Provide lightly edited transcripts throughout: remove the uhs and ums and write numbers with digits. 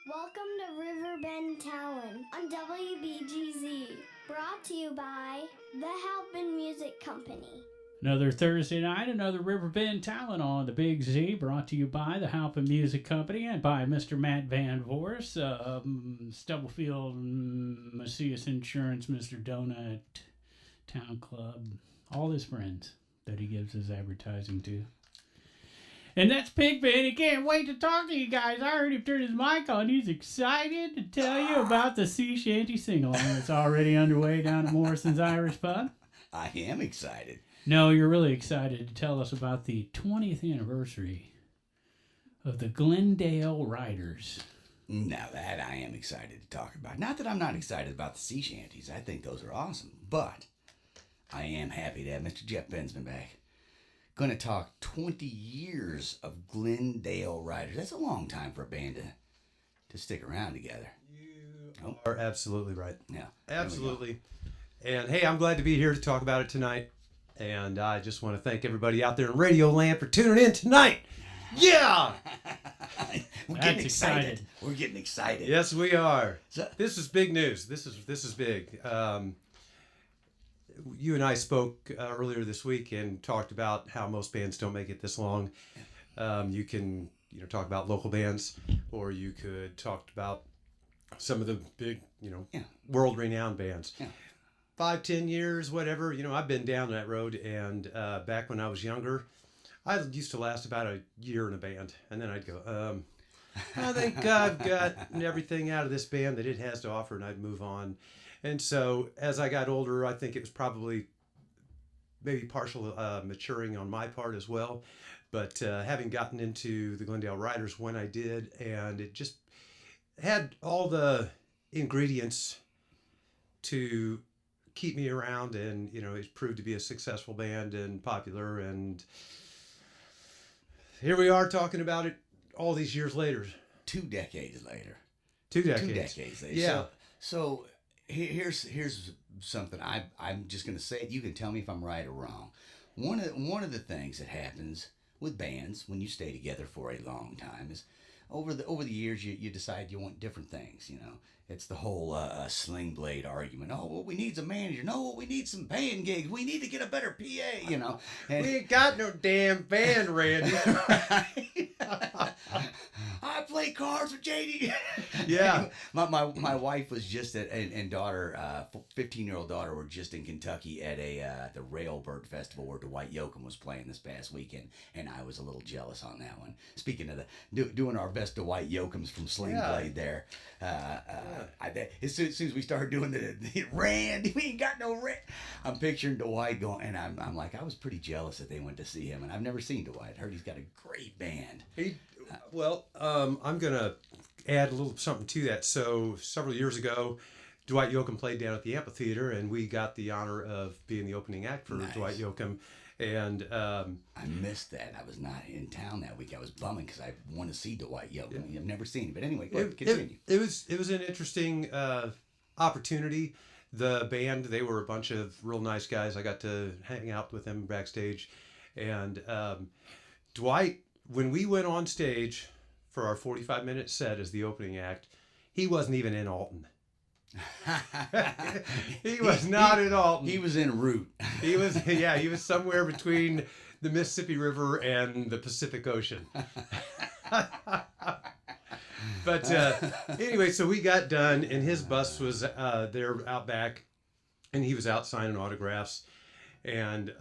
Welcome to Riverbend Talent on WBGZ. Brought to you by the Halpin Music Company. Another Thursday night, another Riverbend Talent on the Big Z, brought to you by the Halpin Music Company and by Mr. Matt Van Voorhis, Stubblefield, Macias Insurance, Mr. Donut, Town Club, all his friends that he gives his advertising to. And that's Pigpen. He can't wait to talk to you guys. I heard him turn his mic on. He's excited to tell you about the sea shanty sing-along that's already underway down at Morrison's Irish Pub. I am excited. No, you're really excited to tell us about the 20th anniversary of the Glendale Riders. Now that I am excited to talk about. Not that I'm not excited about the sea shanties. I think those are awesome. But I am happy to have Mr. Jeff Bensman back. Going to talk 20 years of Glendale Riders. That's a long time for a band to stick around together. You are absolutely right. Yeah. Absolutely. And hey, I'm glad to be here to talk about it tonight. And I just want to thank everybody out there in Radio Land for tuning in tonight. Yeah! We're getting excited. We're getting excited. Yes, we are. So, This is big news. This is big. You and I spoke earlier this week and talked about how most bands don't make it this long. You can talk about local bands, or you could talk about some of the big world-renowned bands. Yeah. 5-10 years, whatever. I've been down that road, and back when I was younger, I used to last about a year in a band, and then I'd go, I think I've got everything out of this band that it has to offer, and I'd move on. And so as I got older, I think it was probably maybe partial maturing on my part as well. But having gotten into the Glendale Riders when I did, and it just had all the ingredients to keep me around, and it proved to be a successful band and popular, and here we are talking about it all these years later. 2 decades later. 2 decades. 2 decades later. Yeah. So here's something. I'm just going to say it. You can tell me if I'm right or wrong. One of the things that happens with bands when you stay together for a long time is over the years you decide you want different things. It's the whole sling blade argument. Oh, what we need's a manager. No, what we need some band gigs. We need to get a better PA. And We ain't got no damn band, Randy. I play cards with JD. Yeah. my wife was just and daughter, 15-year-old daughter, were just in Kentucky at the Railbird Festival where Dwight Yoakam was playing this past weekend, and I was a little jealous on that one. Speaking of doing our best Dwight Yoakams from Sling Blade there. As soon as we started doing the Rand, we ain't got no Rand. I'm picturing Dwight going, and I'm like, I was pretty jealous that they went to see him, and I've never seen Dwight. I heard he's got a great band. I'm going to add a little something to that. So several years ago, Dwight Yoakam played down at the amphitheater, and we got the honor of being the opening act for Dwight Yoakam. And I missed that. I was not in town that week. I was bumming because I want to see Dwight Yoakam. I've never seen him, but anyway, go ahead, continue. It was an interesting opportunity. The band, they were a bunch of real nice guys. I got to hang out with them backstage, and Dwight, when we went on stage for our 45-minute set as the opening act, he wasn't even in Alton. He was not in Alton. He was en route. He was somewhere between the Mississippi River and the Pacific Ocean. But anyway, so we got done, and his bus was there out back, and he was out signing autographs. And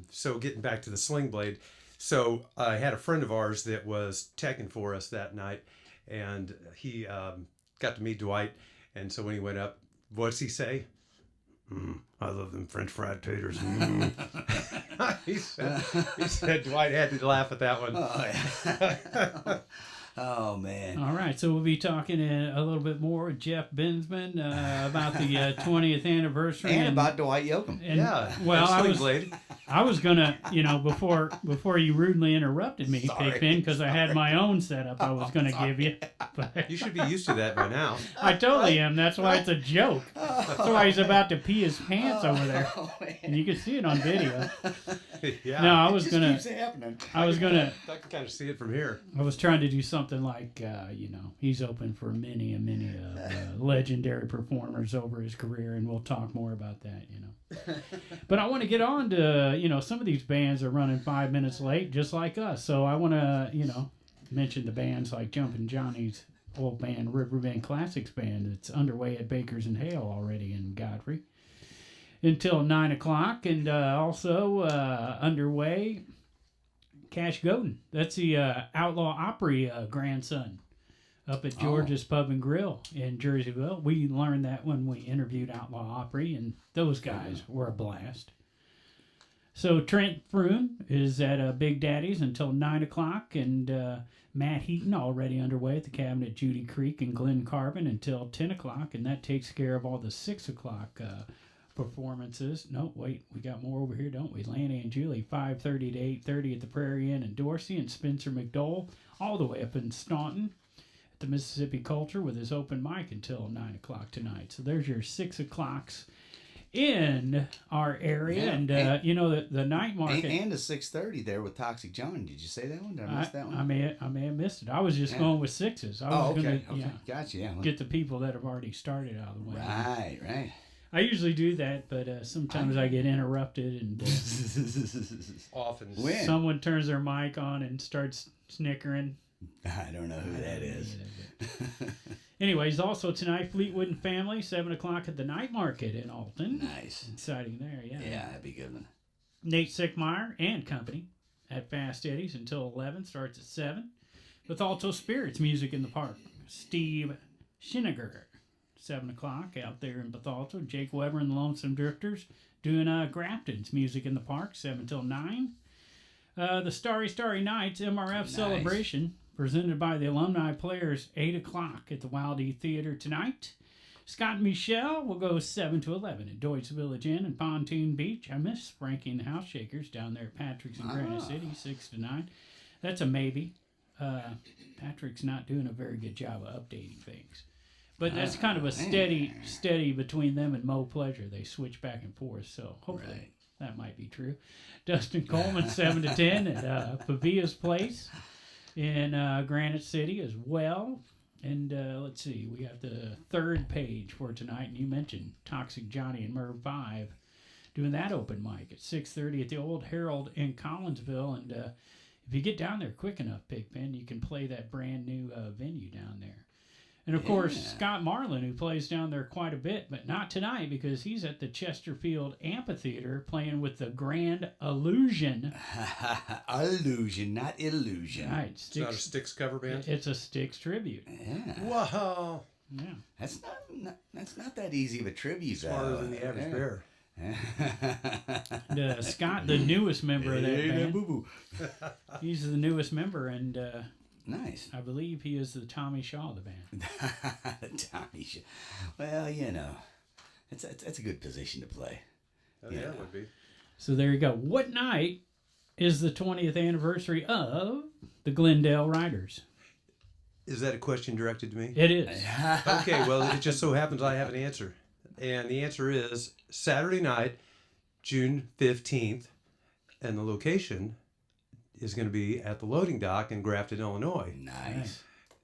so getting back to the Sling Blade, so I had a friend of ours that was teching for us that night, and he got to meet Dwight. And so when he went up, what's he say? I love them French fried taters. He said Dwight had to laugh at that one. Oh, yeah. Oh, man. All right, so we'll be talking a little bit more with Jeff Bensman about the 20th anniversary. And about Dwight Yoakam. Well, Blade. I was going to, before you rudely interrupted me, Pigpen, because I had my own setup I was going to give you. But You should be used to that by now. I totally am. That's why it's a joke. That's why he's about to pee his pants over there. And you can see it on video. Yeah. No, I was going keeps happening. I was going to, I can kind of see it from here. I was trying to do something something like, he's open for many and many legendary performers over his career, and we'll talk more about that, But I want to get on to, some of these bands are running 5 minutes late, just like us. So I want to, mention the bands like Jumpin' Johnny's old band, Riverbend Classics Band, that's underway at Bakers and Hale already in Godfrey until 9 o'clock. And also underway, Cash Godin. That's the Outlaw Opry grandson up at George's Pub and Grill in Jerseyville. We learned that when we interviewed Outlaw Opry, and those guys were a blast. So Trent Froon is at Big Daddy's until 9 o'clock, and Matt Heaton already underway at the Cabin at Judy Creek and Glen Carbon until 10 o'clock, and that takes care of all the 6 o'clock performances. No, wait, we got more over here, don't we? Lanny and Julie, 5:30 to 8:30 at the Prairie Inn in Dorsey, and Spencer McDowell all the way up in Staunton at the Mississippi Culture with his open mic until 9 o'clock tonight. So there's your 6 o'clocks in our area. And the night market. And a 6:30 there with Toxic John. Did you say that one? Did I miss that one? I may have missed it. I was just going with 6s. I was okay. Gonna, Gotcha. Yeah. Get the people that have already started out of the way. Right. I usually do that, but sometimes I get interrupted, and Often. someone turns their mic on and starts snickering. I don't know who that is. Anyways, also tonight, Fleetwood and Family, 7 o'clock at the Night Market in Alton. Nice. Exciting there, yeah. Yeah, that'd be a good one. Nate Sickmeyer and Company at Fast Eddie's until 11, starts at 7. With Alto Spirits Music in the Park. Steve Schiniger, 7 o'clock out there in Bethalto. Jake Weber and the Lonesome Drifters doing Grafton's Music in the Park, 7 till 9. The Starry Starry Nights MRF Celebration, presented by the Alumni Players, 8 o'clock at the Wild E Theater tonight. Scott and Michelle will go 7 to 11 at Deutsch Village Inn and Pontoon Beach. I miss Frankie and the House Shakers down there at Patrick's in Granite City, 6 to 9. That's a maybe. Patrick's not doing a very good job of updating things. But that's kind of a steady between them and Mo Pleasure. They switch back and forth, so hopefully that might be true. Dustin Coleman, 7 to 10 at Pavia's Place in Granite City as well. And let's see, we got the third page for tonight, and you mentioned Toxic Johnny and Merv 5 doing that open mic at 6:30 at the Old Herald in Collinsville. And if you get down there quick enough, Pigpen, you can play that brand new venue down there. And, of course, Scott Marlin, who plays down there quite a bit, but not tonight because he's at the Chesterfield Amphitheater playing with the Grand Illusion. Illusion, not illusion. Right. It's not a Styx cover band? It's a Styx tribute. Yeah. Wow. Yeah. That's not that easy of a tribute, Smarter than the average bear. Scott, the newest member of that band. Boo-boo. He's the newest member, and nice. I believe he is the Tommy Shaw of the band. Tommy Shaw. Well, it's a good position to play. Oh, yeah, it would be. So there you go. What night is the 20th anniversary of the Glendale Riders? Is that a question directed to me? It is. Okay, well, it just so happens I have an answer. And the answer is Saturday night, June 15th, and the location is going to be at the loading dock in Grafton, Illinois. Nice.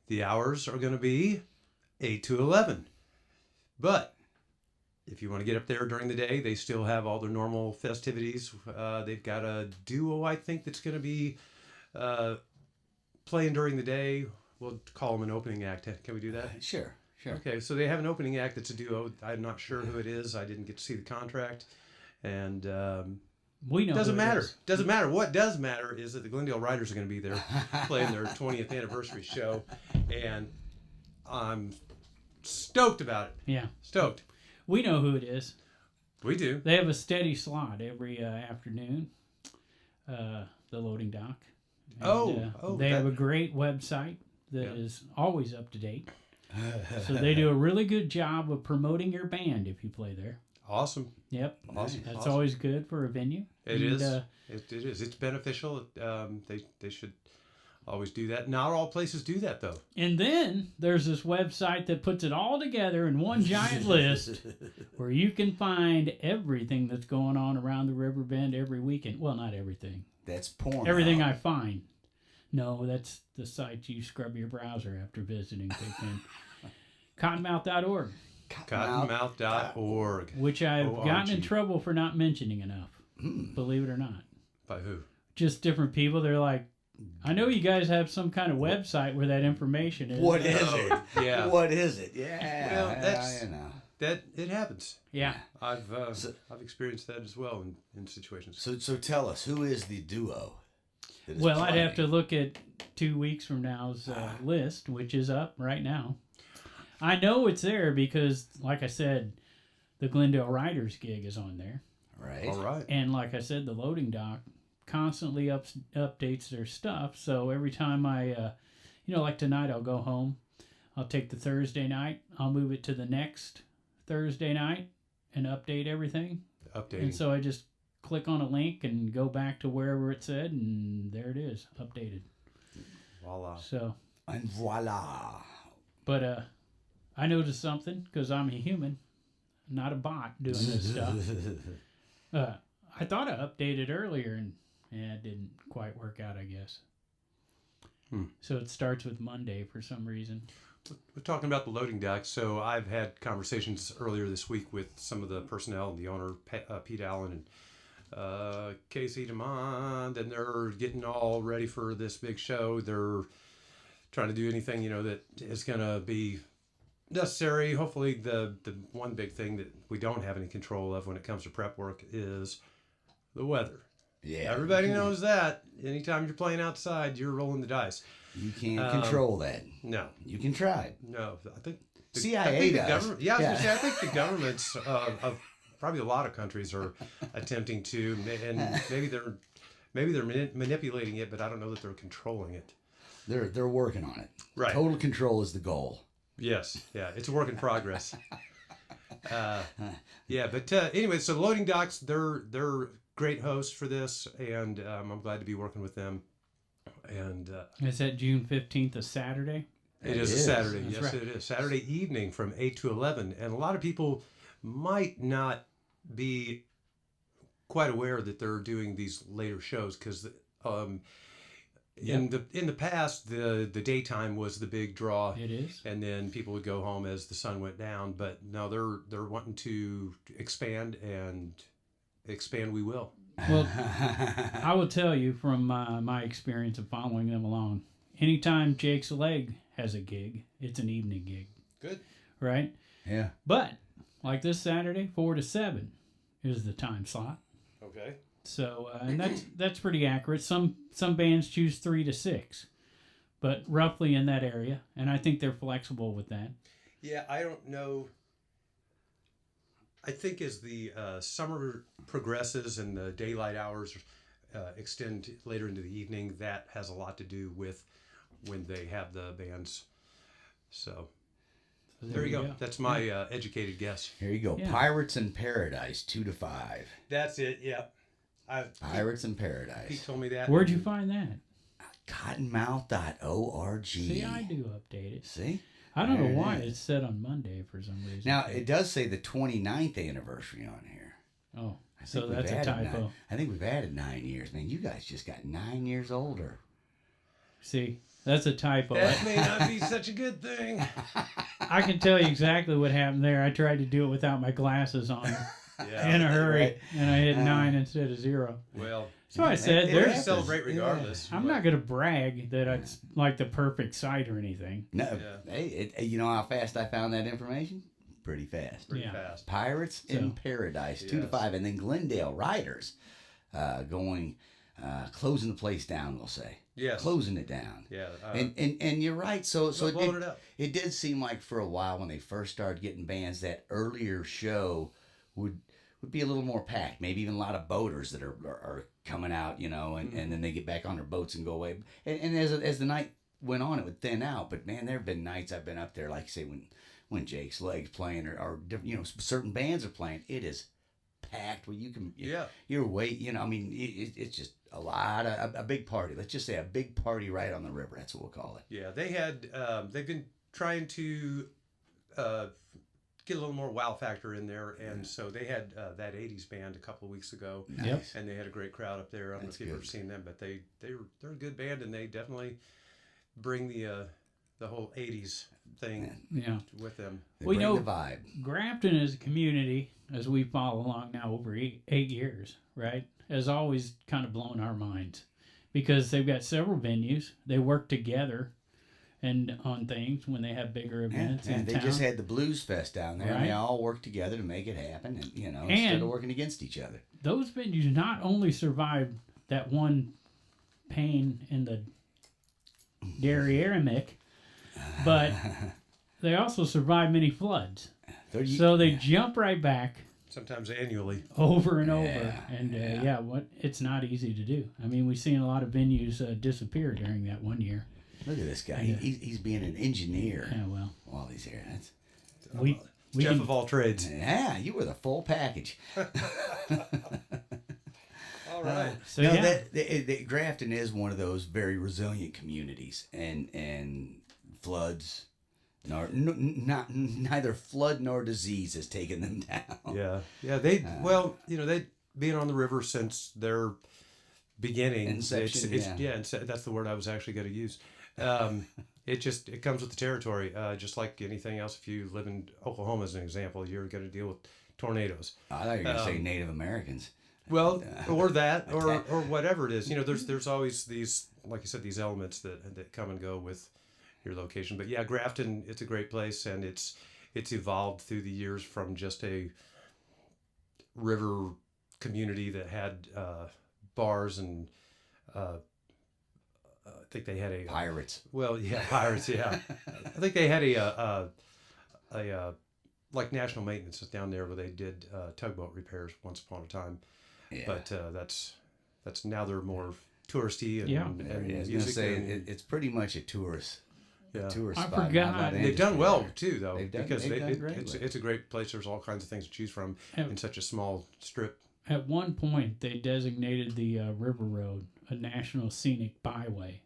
The hours are going to be 8 to 11. But if you want to get up there during the day, they still have all their normal festivities. They've got a duo, I think, that's going to be playing during the day. We'll call them an opening act. Can we do that? Sure. Okay, so they have an opening act that's a duo. I'm not sure who it is. I didn't get to see the contract. And we know doesn't matter. Is. Doesn't matter. What does matter is that the Glendale Riders are going to be there playing their 20th anniversary show. And I'm stoked about it. Yeah. Stoked. We know who it is. We do. They have a steady slot every afternoon, the loading dock. And, they have a great website that is always up to date. So they do a really good job of promoting your band if you play there. Awesome. Yep. Awesome. That's always good for a venue. It is. It is. It's beneficial. They should always do that. Not all places do that, though. And then there's this website that puts it all together in one giant list where you can find everything that's going on around the River Bend every weekend. Well, not everything. That's porn. Everything I find No, that's the site you scrub your browser after visiting Pigpen. Cottonmouth.org, Cottonmouth.org. which I've O-R-G. gotten in trouble for not mentioning enough. Believe it or not. By who? Just different people. They're like, I know you guys have some kind of website where that information is. What is it? Yeah. What is it? Yeah. Well, that's- you know. That it happens. Yeah. I've experienced that as well in situations. So tell us, who is the duo? that is Well, I'd have to playing? look at 2 weeks from now's list, which is up right now. I know it's there because, like I said, the Glendale Riders gig is on there. Right. All right. And like I said, the loading dock constantly updates their stuff. So every time I, like tonight, I'll go home. I'll take the Thursday night. I'll move it to the next Thursday night and update everything. Updating. And so I just click on a link and go back to wherever it said, and there it is, updated. Voila. So, And voila. but I noticed something because I'm a human, not a bot doing this stuff. I thought I updated earlier, and it didn't quite work out, I guess. So it starts with Monday for some reason. We're talking about the loading dock. So I've had conversations earlier this week with some of the personnel and the owner, Pete Allen and Casey DeMond, and they're getting all ready for this big show. They're trying to do anything, that is going to be necessary. Hopefully the one big thing that we don't have any control of when it comes to prep work is the weather. Yeah. Everybody knows that. Anytime you're playing outside, you're rolling the dice. You can't control that. No. You can try. No, I think CIA the does. government. Yeah, I was gonna say, I think the governments of probably a lot of countries are attempting to, and maybe they're manipulating it, but I don't know that they're controlling it. They're working on it. Right. Total control is the goal. Yes. Yeah, it's a work in progress. Yeah, but anyway, so loading docks, they're great hosts for this, and I'm glad to be working with them. And Is that June 15th, a Saturday? it is a is. Saturday. That's Yes, right. it is. Saturday evening from 8 to 11. And a lot of people might not be quite aware that they're doing these later shows because in the past, the daytime was the big draw. It is. And then people would go home as the sun went down. But no, they're wanting to expand, and expand we will. Well, I will tell you from my experience of following them along, anytime Jake's Leg has a gig, it's an evening gig, Good. right? Yeah. But like this Saturday, 4 to 7 is the time slot. Okay. So and that's pretty accurate. Some bands choose 3 to 6, but roughly in that area, and I think they're flexible with that. Yeah, I don't know. I think as the summer progresses and the daylight hours extend later into the evening, that has a lot to do with when they have the bands. So there you go. That's my educated guess. Here you go. Yeah. Pirates in Paradise, 2 to 5. That's it. Yeah. Pirates in He Paradise. told me that. Where'd you find that? Cottonmouth.org. See, I do update it. See? I don't There know it why is. it's set on Monday for some reason. Now, it does say the 29th anniversary on here. Oh, I so think that's we've a added typo. 9 I think we've added 9 years. Man, you guys just got 9 years older. See, that's a typo. That may not be such a good thing. I can tell you exactly what happened there. I tried to do it without my glasses on Yeah. in a hurry, Right. and I hit 9 instead of 0. Well, So I said, it there's. happens. celebrate regardless. I'm not going to brag that it's like the perfect site or anything. No, Yeah. hey, you know how fast I found that information? Pretty fast. Pretty Yeah. fast. Pirates in Paradise, 2 to Yes. 5, and then Glendale Riders going closing the place down. We'll say Yes. closing it down. Yeah. And you're right. So blowing it up. it did seem like for a while when they first started getting bands, that earlier show would be a little more packed. Maybe even a lot of boaters that are coming out, and then they get back on their boats and go away. And as the night went on, it would thin out. But man, there have been nights I've been up there, like you say, when Jake's Legs playing or certain bands are playing, it is packed where you can you're waiting. It's just a big party. Let's just say a big party right on the river. That's what we'll call it. Yeah, they've been trying to get a little more wow factor in there. And so they had that 80s band a couple of weeks ago. Nice. And they had a great crowd up there. I don't know if you've ever seen them, but they're a good band, and they definitely bring the whole 80s thing with them. They We bring know the vibe. Grafton as a community, as we follow along now over 8 years, right, has always kind of blown our minds because they've got several venues. They work together and on things when they have bigger events in They town. just had the Blues Fest down there, and they Right. all worked together to make it happen, and instead And of working against each other. Those venues not only survived that one pain in the Derriere-mic, but they also survived many floods. So they jump right back Sometimes annually. over and over. And it's not easy to do. I mean, we've seen a lot of venues disappear during that one year. Look at this guy. Yeah. He's being an engineer Yeah, well, while he's here. That's, we Jeff can, of all trades. yeah, you were the full package. All right. so No, yeah, that Grafton is one of those very resilient communities, and floods, neither flood nor disease has taken them down. Yeah. They being on the river since their beginning. Inception, That's the word I was actually going to use. It comes with the territory, just like anything else. If you live in Oklahoma, as an example, you're going to deal with tornadoes. I thought you were going to say Native Americans. Well, or that, or whatever it is. There's always these, like you said, these elements that come and go with your location. But yeah, Grafton, it's a great place, and it's evolved through the years from just a river community that had bars and I think they had a Pirates. Well, yeah, pirates. Yeah, I think they had a like national maintenance down there where they did tugboat repairs once upon a time. Yeah. But that's now they're more touristy and I was going to music. say and, it's pretty much a tourist. Yeah. Tourist I spot. Not a forgot. lot of they've industry done well there. too, though, because they've done great. it's a great place. There's all kinds of things to choose from in such a small strip. at one point they designated the River Road a National Scenic Byway.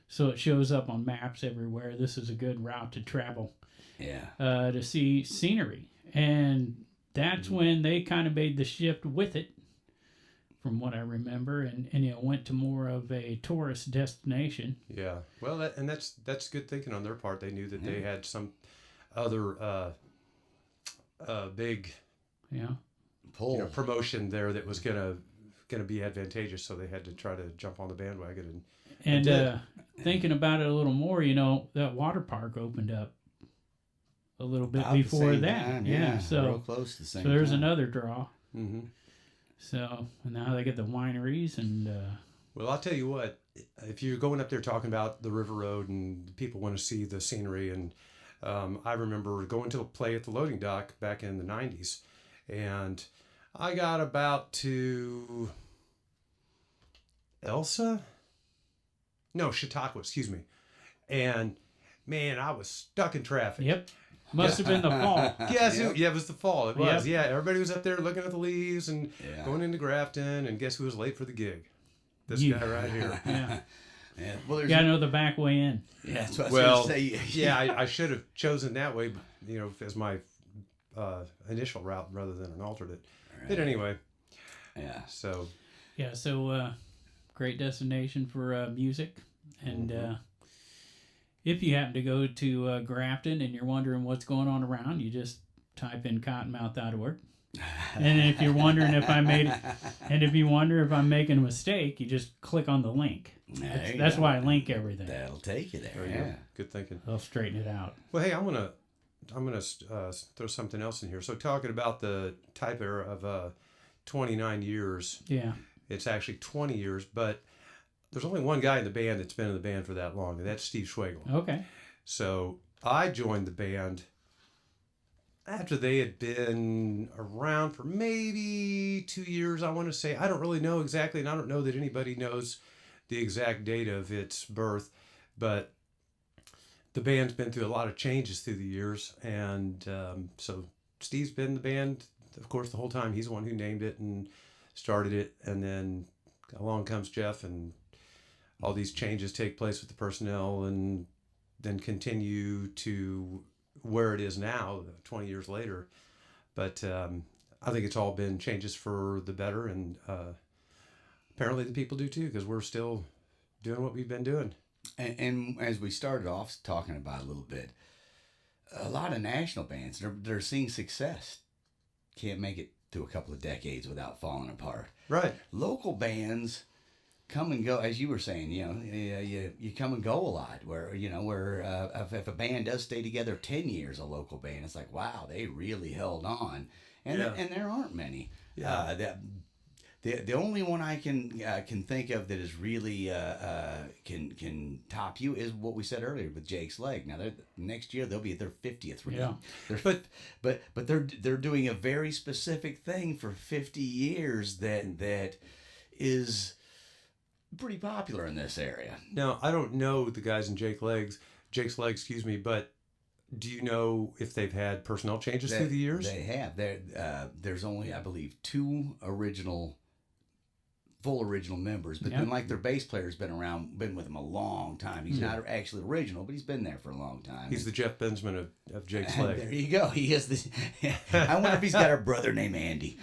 So it shows up on maps everywhere. This is a good route to travel Yeah. to see scenery. And that's when they kind of made the shift with it, from what I remember, and went to more of a tourist destination. Yeah, well, that's good thinking on their part. They knew that they had some other big Pull. promotion there that was gonna be advantageous, so they had to try to jump on the bandwagon And thinking about it a little more, that water park opened up a little bit About the before same that. time, Yeah, real so close to the same there's time. another draw. Mm-hmm. So now they get the wineries and Well, I'll tell you what, if you're going up there talking about the River Road and people want to see the scenery, and I remember going to play at the loading dock back in the 90s, and I got about to Chautauqua, excuse me. And man, I was stuck in traffic. yep, must have been the fall. Yes, it was the fall. It was. Yep. Yeah, everybody was up there looking at the leaves and Yeah. going into Grafton, and guess who was late for the gig? This You. guy right here. Yeah, Yeah. Well, you there's gotta know the back way in. yeah, that's what I was Well, gonna say. yeah, I should have chosen that way, as my initial route rather than an alternate. But anyway, Yeah. so Yeah, so great destination for music. And if you happen to go to Grafton and you're wondering what's going on around, you just type in Cottonmouth.org. And if you're wondering if I made it, and if you wonder if I'm making a mistake, you just click on the link. There you That's go. why I link everything. That'll take you there. there you Yeah. go. Good thinking. I'll straighten it out. Well, hey, I'm gonna throw something else in here. So talking about the type error of 29 years, Yeah. it's actually 20 years, but there's only one guy in the band that's been in the band for that long, and that's Steve Schwagel. Okay. So I joined the band after they had been around for maybe 2 years, I want to say. I don't really know exactly, and I don't know that anybody knows the exact date of its birth, but the band's been through a lot of changes through the years, and so Steve's been in the band, of course, the whole time. He's the one who named it and started it, and then along comes Jeff, and all these changes take place with the personnel, and then continue to where it is now, 20 years later. But I think it's all been changes for the better, and apparently the people do too, because we're still doing what we've been doing. And as we started off talking about a little bit, a lot of national bands, they're seeing success. Can't make it to a couple of decades without falling apart. Right. Local bands come and go, as you were saying. You come and go a lot. Where if a band does stay together 10 years, a local band, it's like, wow, they really held on, and there aren't many. Yeah. The only one I can think of that is really can top you is what we said earlier with Jake's Leg. Now next year they'll be at their 50th reunion. Yeah. But they're doing a very specific thing for 50 years that is pretty popular in this area. Now, I don't know the guys in Jake's Legs, but do you know if they've had personnel changes through the years? They have. There's only, I believe, 2 full original members, but then like their bass player's been with them a long time. He's not actually original, but he's been there for a long time. He's the Jeff Bensman of Jake's Leg. There you go. He is the. I wonder if he's got a brother named Andy.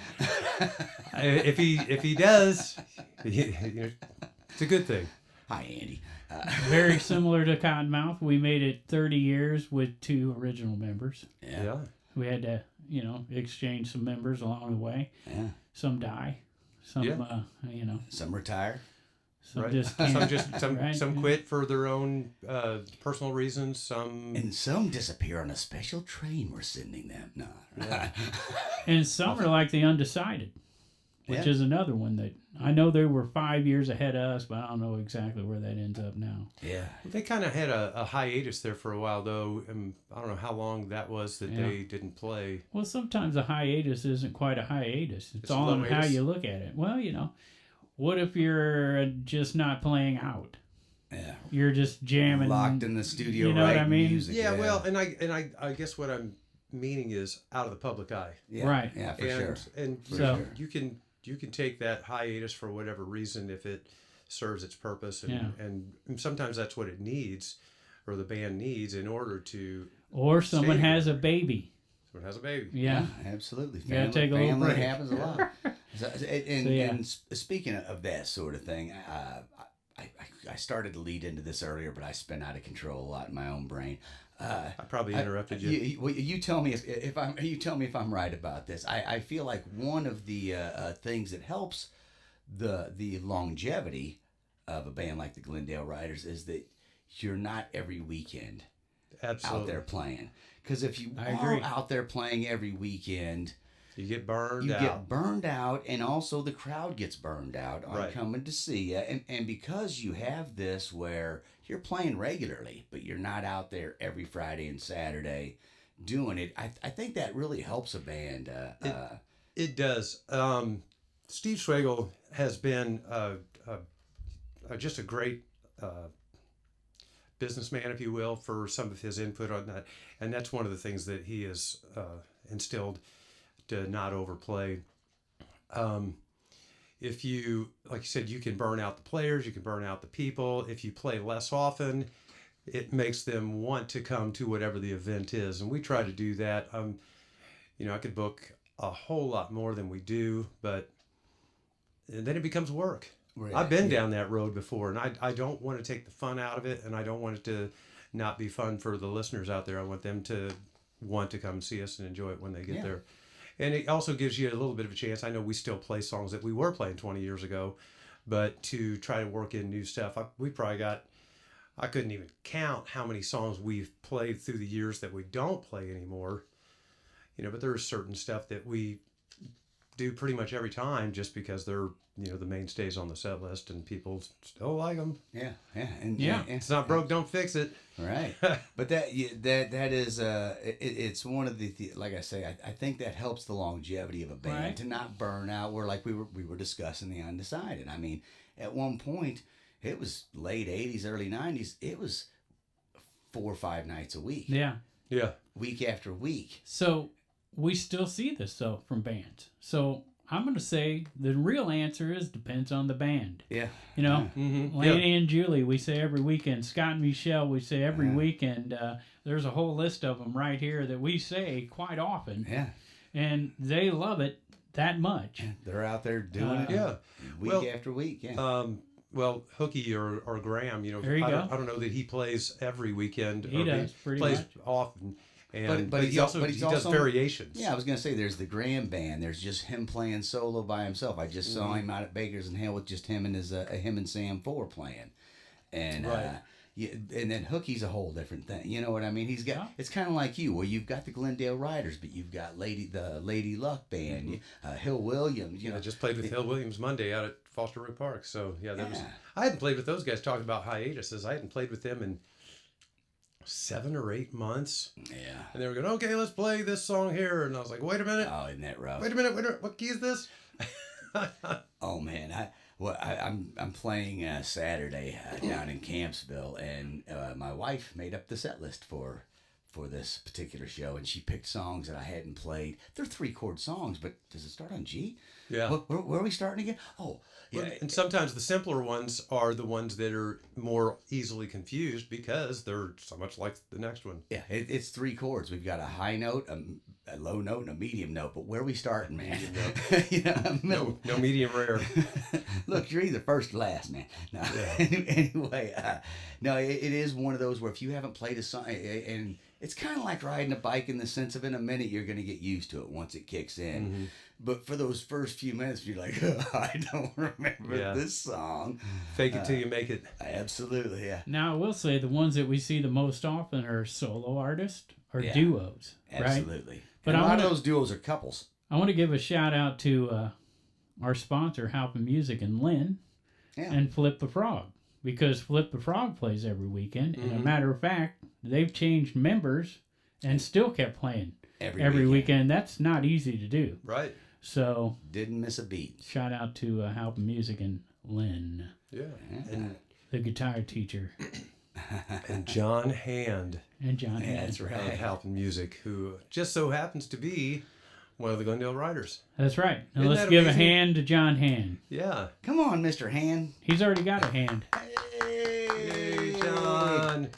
If he does, it's a good thing. Hi, Andy. Very similar to Cottonmouth. We made it 30 years with 2 original members. Yeah. We had to, exchange some members along the way. Yeah. Some die. Some, Some retire. some Right. just Some right? some quit for their own personal reasons. Some And some disappear on a special train we're sending them. No. Yeah. And some are like the undecided, which is another one that I know they were 5 years ahead of us, but I don't know exactly where that ends up now. Yeah. They kind of had a hiatus there for a while, though. And I don't know how long that was that they didn't play. Well, sometimes a hiatus isn't quite a hiatus. It's a all on how hiatus. you look at it. Well, what if you're just not playing out? Yeah. You're just jamming. Locked in the studio, You know what writing I mean? music. Yeah, well, and I guess what I'm meaning is out of the public eye. Yeah. Right. Yeah, for sure. And For So- sure. you can take that hiatus for whatever reason if it serves its purpose, and sometimes that's what it needs, or the band needs in order to. Or someone Stay has a baby. Someone has a baby. Yeah. Absolutely. You gotta take a little family break. happens a lot. And speaking of that sort of thing, I started to lead into this earlier, but I spin out of control a lot in my own brain. I probably interrupted you. You tell me if I'm right about this. I feel like one of the things that helps the longevity of a band like the Glendale Riders is that you're not every weekend Absolutely. out there playing. Because if you I are agree. out there playing every weekend, You get burned you out. get burned out, and also the crowd gets burned out on Right. coming to see you. And because you have this where you're playing regularly, but you're not out there every Friday and Saturday doing it, I think that really helps a band. It does. Steve Schwagel has been just a great businessman, if you will, for some of his input on that. And that's one of the things that he has instilled, to not overplay. If you, like you said, you can burn out the players, you can burn out the people. If you play less often, it makes them want to come to whatever the event is. And we try to do that. I could book a whole lot more than we do, but then it becomes work. Right. I've been down that road before, and I don't want to take the fun out of it, and I don't want it to not be fun for the listeners out there. I want them to want to come see us and enjoy it when they get there. And it also gives you a little bit of a chance. I know we still play songs that we were playing 20 years ago, but to try to work in new stuff. We probably got, I couldn't even count how many songs we've played through the years that we don't play anymore. But there's certain stuff that we do pretty much every time just because they're, the mainstays on the set list and people still like them. Yeah. Yeah. And It's not broke, don't fix it. right. But that is it's one of the like I say, I think that helps the longevity of a band Right. to not burn out. Where like we were discussing the undecided. I mean, at one point it was late 80s, early 90s. It was 4 or 5 nights a week. Yeah. Yeah. Week after week. So we still see this though from bands. So I'm going to say the real answer is depends on the band. Yeah. You know, Mm-hmm. Laney and Julie, we say every weekend. Scott and Michelle, we say every weekend. There's a whole list of them right here that we say quite often. Yeah. And they love it that much. They're out there doing it. Yeah. Week after week. Yeah. Well, Hookie or Graham, you know, There you I go. don't know that he plays every weekend. He does, pretty plays much. often, and But he he's also but he's he does also- variations. Yeah, I was gonna say there's the Graham band. There's just him playing solo by himself. I just saw him out at Baker's and Hale with just him and him and Sam Four playing, and Right. yeah, and then Hookie's a whole different thing. You know what I mean? He's got Yeah. it's kind of like you, where you've got the Glendale Riders, but you've got the Lady Luck band, Hill Williams. You know, I just played with Hill Williams Monday out at Foster Road Park. So yeah, that was. Yeah. I hadn't played with those guys. Talking about hiatuses, I hadn't played with them in 7 or 8 months. yeah. And they were going, okay, let's play this song here. And I was like, wait a minute. Oh, isn't that rough? Wait a minute. What key is this? Oh man, I'm playing Saturday down in Campsville, and my wife made up the set list for this particular show, and she picked songs that I hadn't played. They're 3-chord songs, but does it start on G? Yeah. Where are we starting again? Oh, yeah. Well, and sometimes the simpler ones are the ones that are more easily confused because they're so much like the next one. Yeah, it's 3 chords. We've got a high note, a low note, and a medium note. But where are we starting, man? You know, middle. No medium rare. Look, you're either first or last, man. No. Anyway, no, it is one of those where if you haven't played a song, and it's kind of like riding a bike in the sense of in a minute you're going to get used to it once it kicks in. Mm-hmm. But for those first few minutes, you're like, oh, I don't remember this song. Fake it till you make it. Absolutely, yeah. Now, I will say the ones that we see the most often are solo artists or Yeah. duos, right? Absolutely. But And I a lot wanna- of those duos are couples. I want to give a shout out to our sponsor, Halpin Music and Lynn, Yeah. and Flip the Frog, because Flip the Frog plays every weekend. And a matter of fact, they've changed members and still kept playing every weekend. That's not easy to do. Right. So, Didn't miss a beat. shout out to Halpin Music and Lynn, Yeah. And the guitar teacher, John Hand and John. Yeah, that's of right. Halpin Music, who just so happens to be one of the Glendale Riders. That's right. Now Isn't let's that give amazing? a hand to John Hand. Yeah. Come on, Mr. Han. He's already got a hand. Hey, John.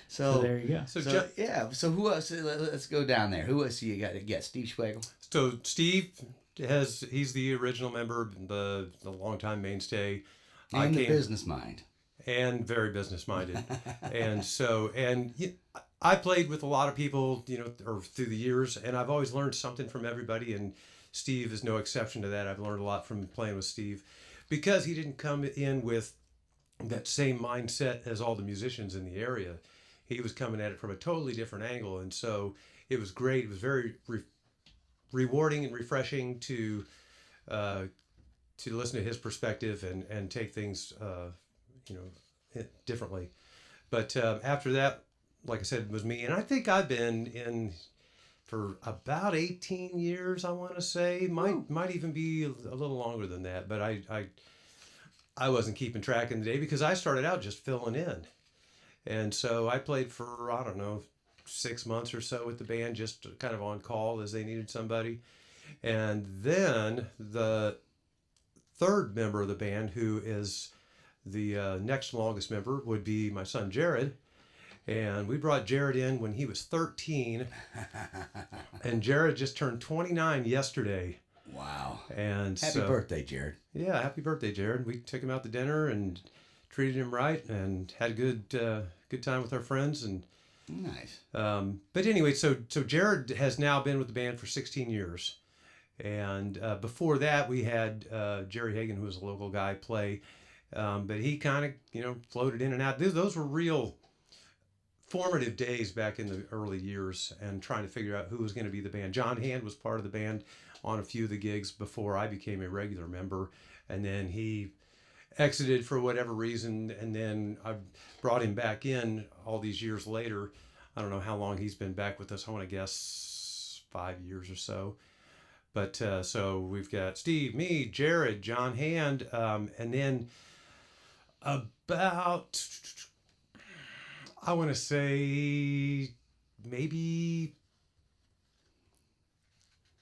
So there you go. So, yeah. So who else? Let's go down there. Who else you got? Steve Schwegel. So Steve he's the original member, the longtime mainstay. And the business mind. And very business minded. I played with a lot of people, or through the years, and I've always learned something from everybody, and Steve is no exception to that. I've learned a lot from playing with Steve because he didn't come in with that same mindset as all the musicians in the area. He was coming at it from a totally different angle, and so it was great. It was very rewarding and refreshing to listen to his perspective and take things differently. But after that, like I said, it was me, and I think I've been in for about 18 years. I want to say might even be a little longer than that, but I wasn't keeping track in the day because I started out just filling in. And so I played for, 6 months or so with the band, just kind of on call as they needed somebody. And then the third member of the band, who is the next longest member, would be my son Jared. And we brought Jared in when he was 13. And Jared just turned 29 yesterday. Wow. And Happy birthday, Jared. Yeah, happy birthday, Jared. We took him out to dinner and treated him right and had a good time with our friends. And Nice. but anyway, so Jared has now been with the band for 16 years. And before that, we had Jerry Hagan, who was a local guy, play. But he kind of, floated in and out. Those were real formative days back in the early years and trying to figure out who was going to be the band. John Hand was part of the band on a few of the gigs before I became a regular member. And then he exited for whatever reason. And then I brought him back in all these years later. I don't know how long he's been back with us. I want to guess 5 years or so. But so we've got Steve, me, Jared, John Hand, and then about, I want to say maybe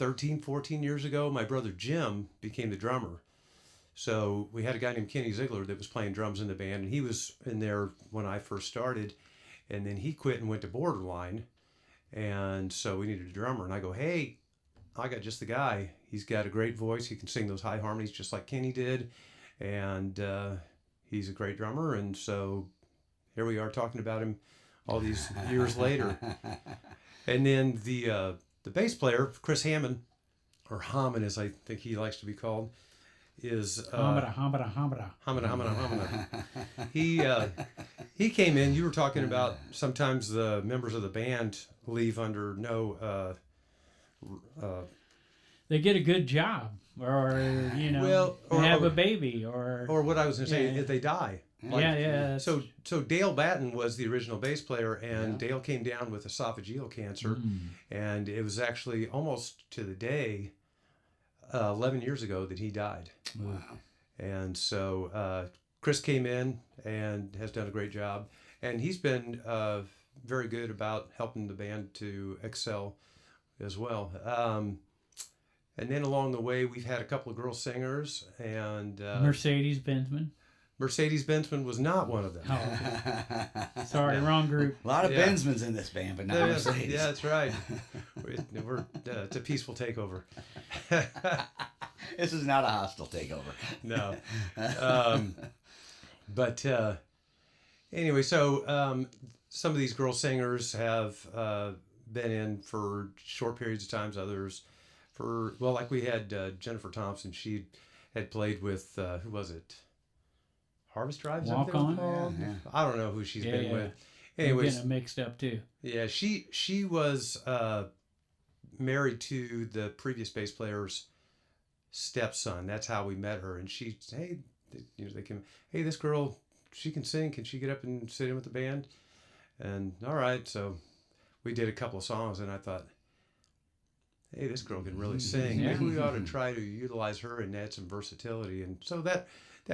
13, 14 years ago, my brother Jim became the drummer. So we had a guy named Kenny Ziegler that was playing drums in the band, and he was in there when I first started. And then he quit and went to Borderline. And so we needed a drummer. And I go, hey, I got just the guy. He's got a great voice. He can sing those high harmonies just like Kenny did. And he's a great drummer. And so here we are talking about him all these years later. And then the bass player, Chris Hammond, or Hammond as I think he likes to be called, is Hamada. He came in. You were talking about sometimes the members of the band leave under no They get a good job, or or have a baby, or what I was going to say, if they die. Yeah. So Dale Batten was the original bass player, and Dale came down with esophageal cancer, and it was actually almost to the day 11 years ago that he died. Wow. And so Chris came in and has done a great job, and he's been very good about helping the band to excel as well. And then along the way, we've had a couple of girl singers, and Mercedes Bensman. Mercedes Bensman was not one of them. Oh, sorry, wrong group. A lot of Bensmans in this band, but not Mercedes. Yeah, that's right. It's a peaceful takeover. This is not a hostile takeover. No. But anyway, so some of these girl singers have been in for short periods of times, others like we had Jennifer Thompson. She had played with, who was it? Harvest Drive? Walk On? Yeah. I don't know who she's been with. I'm Anyways, getting it mixed up too. yeah, she was married to the previous bass player's stepson. That's how we met her. And she said, hey, they came, hey, this girl, she can sing. Can she get up and sit in with the band? And all right, so we did a couple of songs, and I thought, hey, this girl can really sing. Yeah. Maybe we ought to try to utilize her and add some versatility. And so that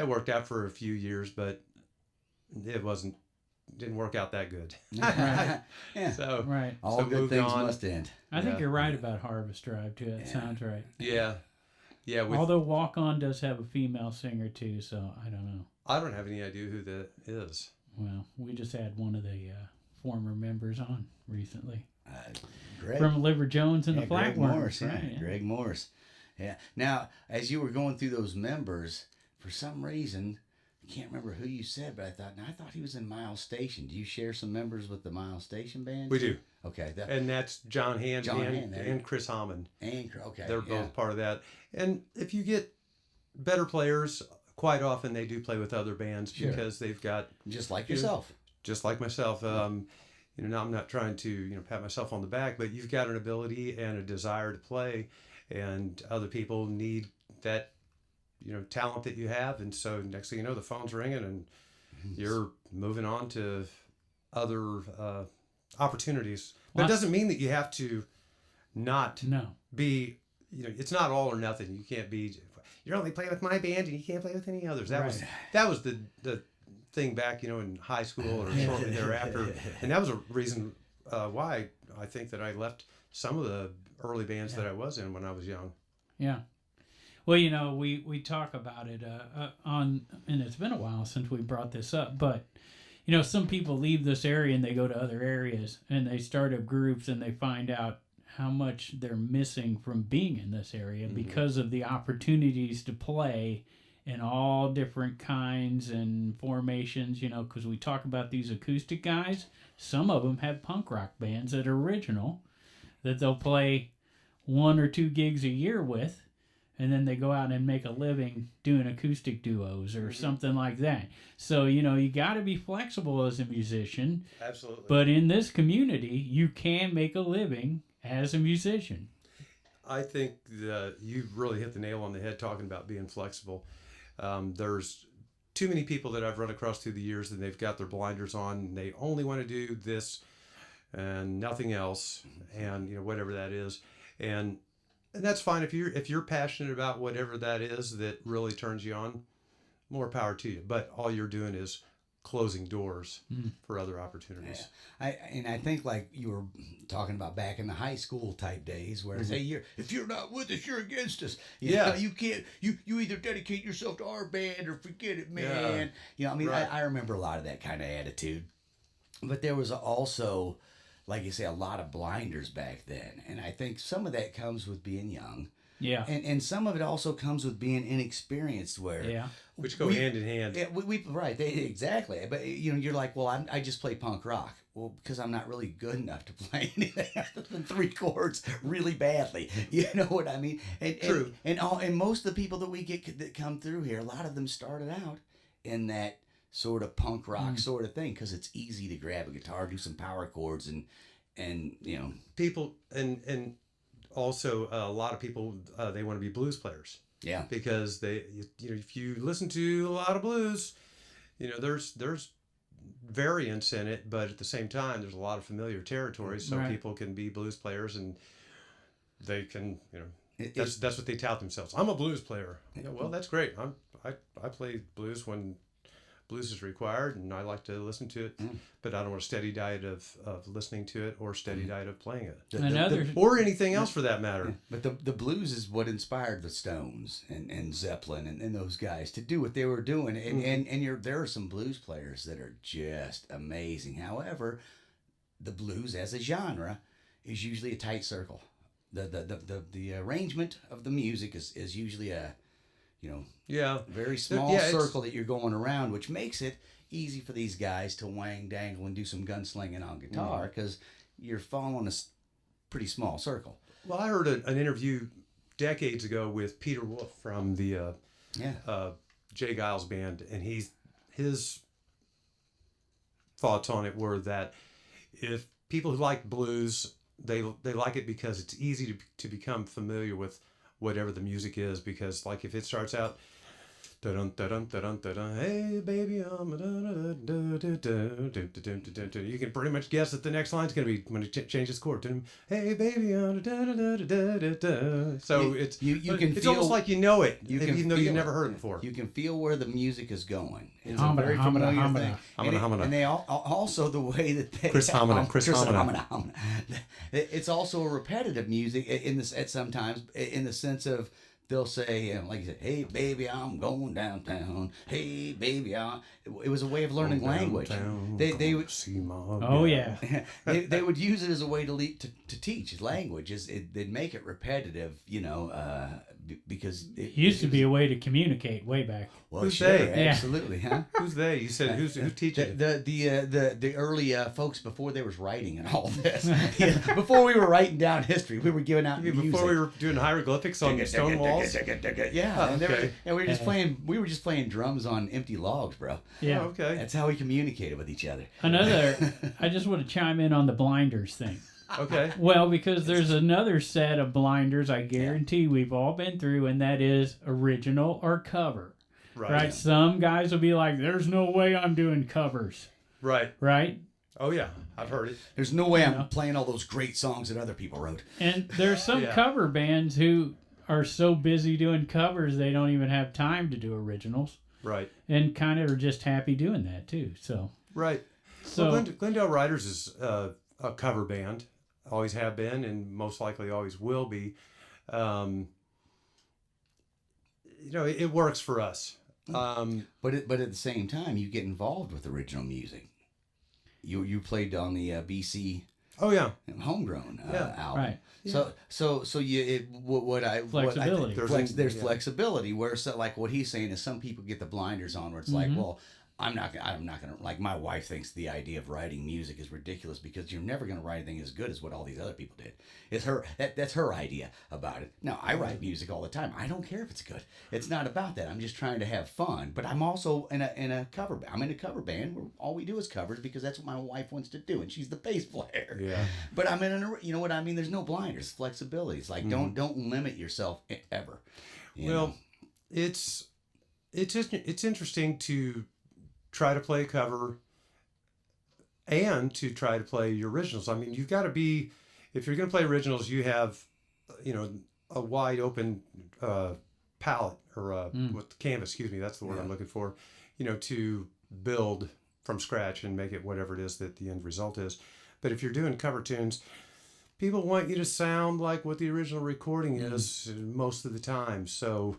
worked out for a few years, but it didn't work out that good. Right. Yeah. So Right. All good moved things on. must end. I think you're right about Harvest Drive too. That sounds right. Yeah. Although Walk On does have a female singer too, so I don't know. I don't have any idea who that is. Well, we just had one of the former members on recently. Greg. From Liver Jones and the Greg Flatworms. Morris, Right, yeah. Greg Morris. Yeah. Now, as you were going through those members, for some reason, I can't remember who you said, but I thought he was in Miles Station. Do you share some members with the Miles Station band? We do. Okay. And that's John Hand and Chris Hammond. Okay. They're both part of that. And if you get better players, quite often they do play with other bands because they've got... Just like yourself. Just like myself. Now I'm not trying to, pat myself on the back, but you've got an ability and a desire to play, and other people need that, talent that you have. And so next thing you know, the phone's ringing and you're moving on to other opportunities. But it doesn't mean that you have to not be, it's not all or nothing. You can't be, you're only playing with my band and you can't play with any others. That was the thing back, in high school or shortly thereafter. And that was a reason why I think that I left some of the early bands that I was in when I was young. Yeah. Well, we talk about it and it's been a while since we brought this up, but, some people leave this area and they go to other areas and they start up groups and they find out how much they're missing from being in this area because of the opportunities to play in all different kinds and formations, because we talk about these acoustic guys. Some of them have punk rock bands that are original that they'll play 1 or 2 gigs a year with, and then they go out and make a living doing acoustic duos or something like that. So, you got to be flexible as a musician. Absolutely. But in this community, you can make a living as a musician. I think that you really hit the nail on the head talking about being flexible. There's too many people that I've run across through the years, and they've got their blinders on, and they only want to do this and nothing else, and whatever that is, and that's fine if you're passionate about whatever that is that really turns you on. More power to you. But all you're doing is closing doors for other opportunities. Yeah. I think like you were talking about back in the high school type days where it's, hey, if you're not with us, you're against us. You know, you can't, you either dedicate yourself to our band or forget it, man. You know, I mean, I remember a lot of that kind of attitude. But there was also, like you say, a lot of blinders back then. And I think some of that comes with being young. Yeah. And some of it also comes with being inexperienced, which go hand in hand. Yeah, exactly. But you know, you're like, well, I just play punk rock. Well, because I'm not really good enough to play anything other than 3 chords really badly. You know what I mean? True. And most of the people that we get that come through here, a lot of them started out in that sort of punk rock sort of thing because it's easy to grab a guitar, do some power chords, and you know, people and also a lot of people they want to be blues players. Yeah, because you know, if you listen to a lot of blues, you know, there's variance in it, but at the same time there's a lot of familiar territories, so people can be blues players and they can, you know, that's what they tout themselves. I'm a blues player. Yeah, well, that's great. I play blues when blues is required, and I like to listen to it, but I don't want a steady diet of listening to it or steady diet of playing it. Or anything else for that matter. But the blues is what inspired the Stones and Zeppelin and those guys to do what they were doing. And there are some blues players that are just amazing. However, the blues as a genre is usually a tight circle. The arrangement of the music is usually a, you know, very small circle that you're going around, which makes it easy for these guys to wang, dangle, and do some gunslinging on guitar because you're following a pretty small circle. Well, I heard an interview decades ago with Peter Wolf from the Jay Giles band, and his thoughts on it were that if people who like blues, they like it because it's easy to become familiar with whatever the music is, because like if it starts out dun dun dun dun, hey baby, you can pretty much guess that the next line's gonna be when it changes chord. Hey baby, so it's almost like you know it, even though you've never heard it before. You can feel where the music is going. It's a very familiar thing. And they also the way that they Chris Homina. It's also a repetitive music at sometimes in the sense of they'll say, like you said, hey baby, I'm going downtown. Hey baby, it was a way of learning language. They would see my they would use it as a way to teach language. They'd make it repetitive, you know, because it used to be a way to communicate way back. Well, who's they? Absolutely, huh? Who's they? You said who's teaching? The early folks before there was writing and all this. Before we were writing down history, we were giving out music. Before we were doing hieroglyphics on stone walls. Yeah, and we were just playing drums on empty logs, bro. Yeah, okay. That's how we communicated with each other. I just want to chime in on the blinders thing. Okay. Well, because there's another set of blinders I guarantee we've all been through, and that is original or cover. Right? Some guys will be like, there's no way I'm doing covers. Right. Right? Oh, yeah. I've heard it. There's no way I'm playing all those great songs that other people wrote. And there's some cover bands who are so busy doing covers they don't even have time to do originals. Right. And kind of are just happy doing that, too. So. Right. So well, Glendale Riders is a cover band. Always have been, and most likely always will be. You know, it works for us. But at the same time, you get involved with original music. You played on the BC. Oh yeah, homegrown album. Right. Yeah. So there's flexibility where like what he's saying is some people get the blinders on where it's like, well, I'm not gonna like, my wife thinks the idea of writing music is ridiculous because you're never gonna write anything as good as what all these other people did. It's that's her idea about it. Now I write music all the time. I don't care if it's good. It's not about that. I'm just trying to have fun. But I'm also in a cover band. I'm in a cover band where all we do is covers because that's what my wife wants to do, and she's the bass player. Yeah. But I'm in you know what I mean. There's no blinders, flexibility. It's like don't limit yourself ever. You know? it's interesting to try to play a cover and to try to play your originals. I mean, you've got to be, if you're going to play originals, you have, you know, a wide open palette or with canvas, excuse me, that's the word I'm looking for, you know, to build from scratch and make it whatever it is that the end result is. But if you're doing cover tunes, people want you to sound like what the original recording is most of the time. So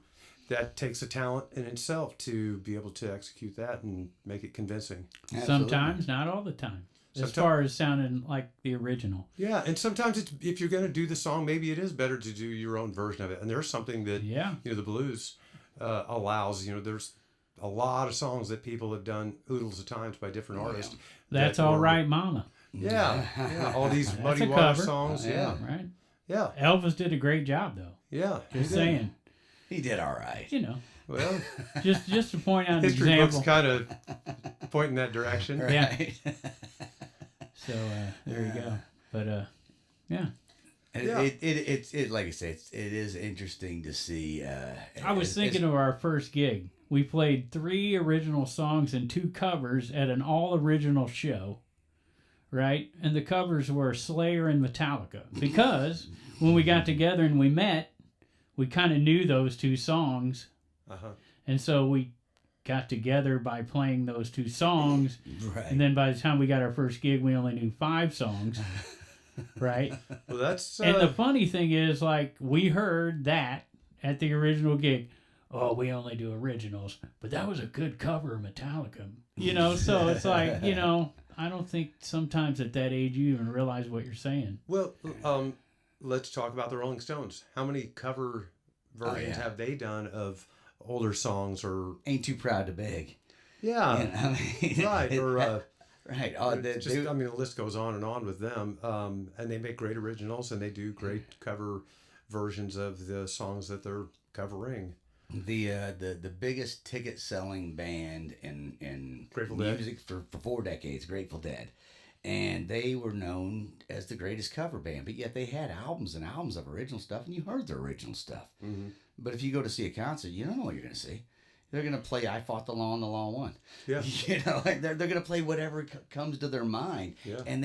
that takes a talent in itself to be able to execute that and make it convincing. Sometimes, not all the time. As far as sounding like the original. Yeah, and sometimes if you're going to do the song, maybe it is better to do your own version of it. And there's something that the blues allows. There's a lot of songs that people have done oodles of times by different artists. That's All Right, Mama. Yeah, all these Muddy Water songs. Right. Yeah. Elvis did a great job, though. Yeah. Just saying. He did all right. Well, just to point out an history example. books kind of point in that direction. Right. Yeah. So there you go. But It like I say, it is interesting to see. I was thinking of our first gig. We played 3 original songs and 2 covers at an all-original show, right? And the covers were Slayer and Metallica. Because when we got together and we met, we kind of knew those 2 songs. And so we got together by playing those 2 songs. Right. And then by the time we got our first gig, we only knew 5 songs. Right? Well, that's... And the funny thing is, like, we heard that at the original gig. Oh, we only do originals. But that was a good cover of Metallica. So it's like, I don't think sometimes at that age you even realize what you're saying. Well, let's talk about the Rolling Stones. How many cover versions have they done of older songs or... Ain't Too Proud to Beg. Yeah. Right. Or... right. The list goes on and on with them. And they make great originals and they do great cover versions of the songs that they're covering. The biggest ticket selling band in Grateful music for 4 decades, Grateful Dead. And they were known as the greatest cover band, but yet they had albums and albums of original stuff, and you heard their original stuff. Mm-hmm. But if you go to see a concert, you don't know what you're going to see. They're going to play I Fought the Law and the Law Won. Yeah. They're going to play whatever comes to their mind. Yeah. And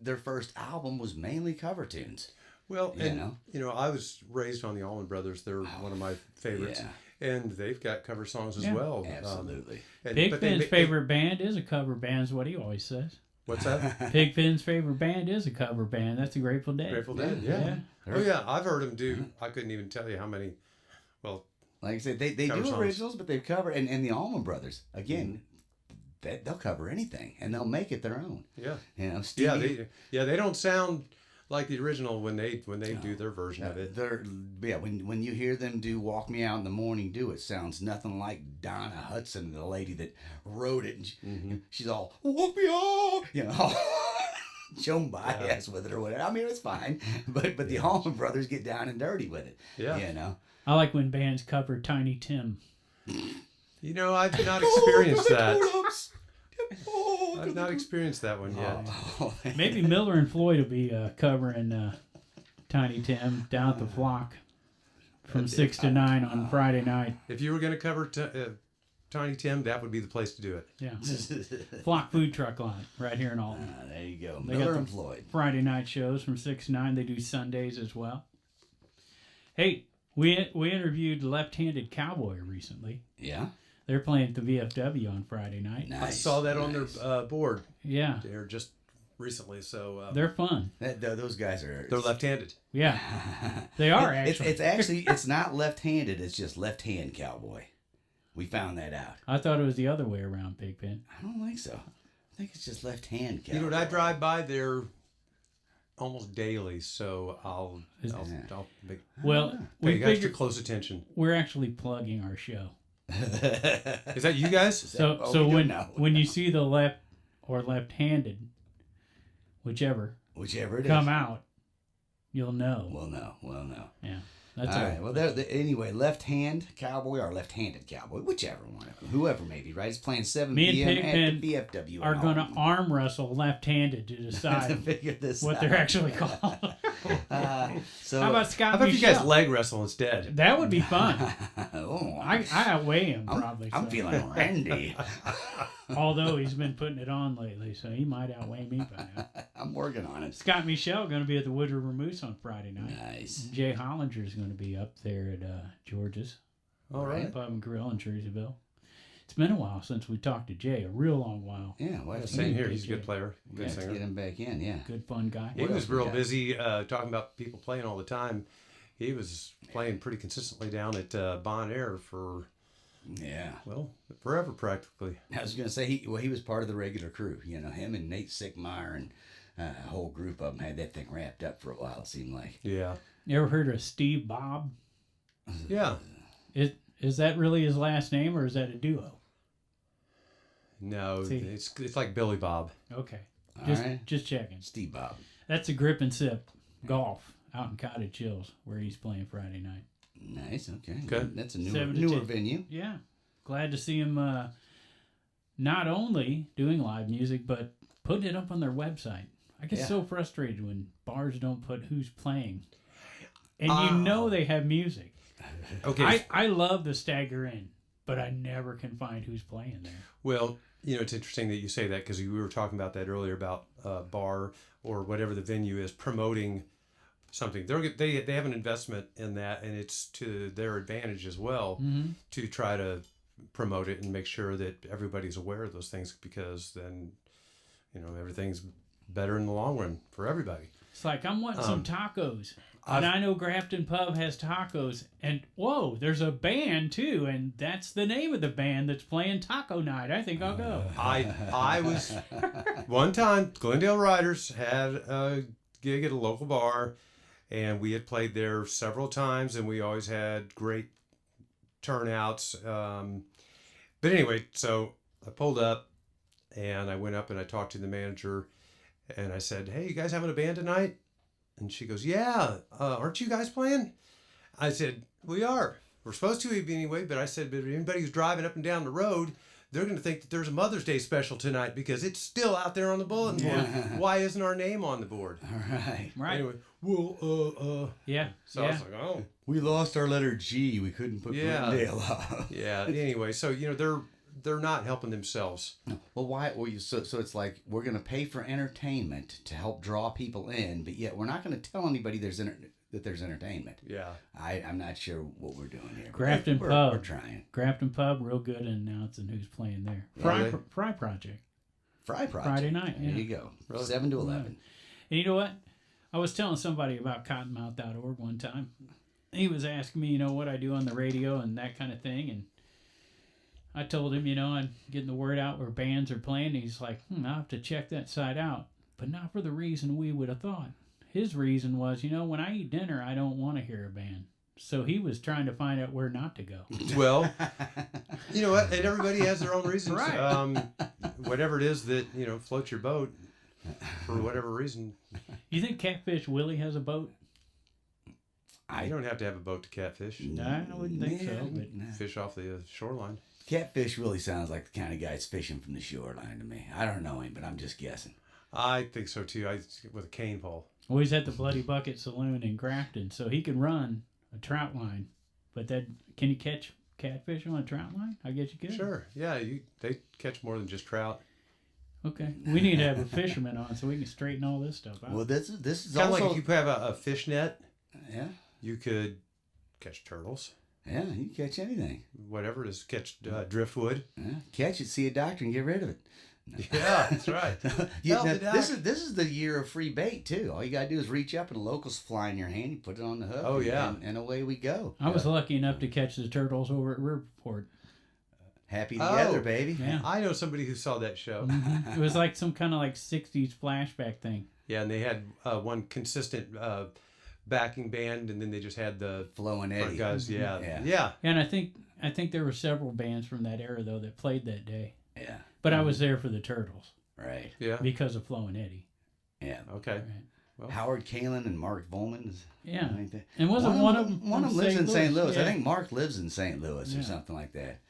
their first album was mainly cover tunes. Well, I was raised on the Allman Brothers. They're one of my favorites. Yeah. And they've got cover songs as well. Absolutely. Pigpen's favorite band is a cover band, is what he always says. What's that? Pigpen's favorite band is a cover band. That's the Grateful Dead. Grateful Dead, yeah. Oh, yeah. I've heard them do. I couldn't even tell you how many. Well, like I said, they do songs. originals, but they've covered, and the Allman Brothers, again, they'll cover anything, and they'll make it their own. Yeah. Stevie, they don't sound like the original when they do their version of it. When you hear them do "Walk Me Out in the Morning," it sounds nothing like Donna Hudson, the lady that wrote it. And she's all "Walk me out," Joan Baez with it or whatever. I mean, it's fine, but the Allman Brothers get down and dirty with it. Yeah, I like when bands cover Tiny Tim. I've not experienced that. I've not experienced that one yet. Maybe Miller and Floyd will be covering Tiny Tim down at the Flock from 6 to 9 on Friday night. If you were going to cover Tiny Tim, that would be the place to do it. Yeah. Flock food truck line right here in Alton. There you go. They Miller got and Floyd. Friday night shows from 6 to 9. They do Sundays as well. Hey, we interviewed Left-Handed Cowboy recently. Yeah. They're playing at the VFW on Friday night. Nice. I saw that on their board. Yeah. They're just recently, so... they're fun. Those guys are... They're left-handed. Yeah. They are, actually. It's not left-handed, it's just left-hand cowboy. We found that out. I thought it was the other way around, Pigpen. I don't think so. I think it's just left-hand cowboy. I drive by there almost daily, so I'll we pay extra close attention. We're actually plugging our show. Is that you guys? So when you see the left or left-handed, whichever it come is. out, you'll know. We'll know. Yeah. That's all right. Well, anyway, left-hand cowboy or left-handed cowboy, whichever one, whoever maybe, right? It's playing 7 p.m. at the VFW. Are going to arm wrestle left-handed to decide to figure this what out. they're actually called. So how about Scott? How about Michelle? you guys leg wrestle instead? That would be fun. Oh, I outweigh him probably. I'm feeling randy. Although he's been putting it on lately, so he might outweigh me by now. I'm working on it. Scott Michelle going to be at the Wood River Moose on Friday night. Nice. Jay Hollinger is going to be up there at George's. All right. Pub and Grill in Jerseyville. It's been a while since we talked to Jay, a real long while. Yeah, well, Yeah, same here. He's a good player, good Let's singer. get him back in, yeah. Good, fun guy. He What was else we real got? busy talking about people playing all the time. He was playing pretty consistently down at Bon Air for, Yeah. well, forever practically. I was going to say, he was part of the regular crew. You know, him and Nate Sickmeyer and a whole group of them had that thing wrapped up for a while, it seemed like. Yeah. You ever heard of Steve Bob? Yeah. Is that really his last name, or is that a duo? No, See. it's like Billy Bob. Okay. All Just right. just checking. Steve Bob. That's a grip and sip golf out in Cottage Hills where he's playing Friday night. Nice, okay. Good. That's a 7 to newer 10. venue. Yeah. Glad to see him not only doing live music, but putting it up on their website. I get Yeah. so frustrated when bars don't put who's playing. And you know they have music. Okay. I love the stagger in, but I never can find who's playing there. Well, you know, it's interesting that you say that because we were talking about that earlier about bar or whatever the venue is promoting something. They have an investment in that, and it's to their advantage as well to try to promote it and make sure that everybody's aware of those things, because then, you know, everything's better in the long run for everybody. It's like, I'm wanting some tacos. And I know Grafton Pub has tacos. And, whoa, there's a band, too. And that's the name of the band that's playing Taco Night. I think I'll go. I was one time Glendale Riders had a gig at a local bar, and we had played there several times, and we always had great turnouts. But anyway, so I pulled up, and I went up and I talked to the manager, and I said, "Hey, you guys having a band tonight?" And she goes, "Yeah, aren't you guys playing?" I said, "We are. We're supposed to anyway." But I said, "But anybody who's driving up and down the road, they're going to think that there's a Mother's Day special tonight because it's still out there on the bulletin board. Why isn't our name on the board?" All right. Right. Anyway, well, Yeah. So I was like, "Oh, We lost our letter G. We couldn't put Yeah. Glendale up. yeah." Anyway, so you know they're not helping themselves. Well, why? Well, so it's like we're going to pay for entertainment to help draw people in, but yet we're not going to tell anybody that there's entertainment. Yeah. I'm not sure what we're doing here. but Grafton we're, Pub. We're trying. Grafton Pub, real good at announcing who's playing there. Really? Fry Project. Fry Project. Friday night, yeah. There you go. Really? 7 to 11. And you know what? I was telling somebody about Cottonmouth.org one time. He was asking me, what I do on the radio and that kind of thing. And I told him, I'm getting the word out where bands are playing. He's like, I'll have to check that site out. But not for the reason we would have thought. His reason was, when I eat dinner, I don't want to hear a band. So he was trying to find out where not to go. Well, you know what? And everybody has their own reasons. Right. Whatever it is that, floats your boat for whatever reason. You think Catfish Willie has a boat? You don't have to have a boat to catfish. No, I wouldn't think so. But No. Fish off the shoreline. Catfish really sounds like the kind of guy that's fishing from the shoreline to me. I don't know him, but I'm just guessing. I think so too. With a cane pole. well, he's at the Bloody Bucket Saloon in Grafton, so he can run a trout line. But can you catch catfish on a trout line? I guess you could. Sure. Yeah. They catch more than just trout. Okay. We need to have a fisherman on so we can straighten all this stuff out. Well, this is Kind of also like if you have a fish net, yeah, you could catch turtles. yeah. You can catch anything. Whatever it is, catch driftwood. Yeah. Catch it, see a doctor, and get rid of it. Yeah, that's right. Yeah, Help now, me, Doc. this is the year of free bait too. All you gotta do is reach up and a locust fly in your hand. You put it on the hook. Oh, yeah. and away we go. I was lucky enough to catch the turtles over at Riverport. Happy together, Oh. baby. Yeah. I know somebody who saw that show. It was like some kind of 60s flashback thing. Yeah, and they had one consistent backing band, and then they just had the Flo and front Eddie. guys. Yeah, Yeah. yeah. And I think there were several bands from that era, though, that played that day. Yeah. But I was there for the Turtles Right. Yeah. because of Flo and Eddie. Yeah. Okay. Right. Well, Howard Kalin and Mark Volman. Yeah. Like that. And wasn't one of them from lives in St. Louis. Yeah. I think Mark lives in St. Louis or Yeah. something like that.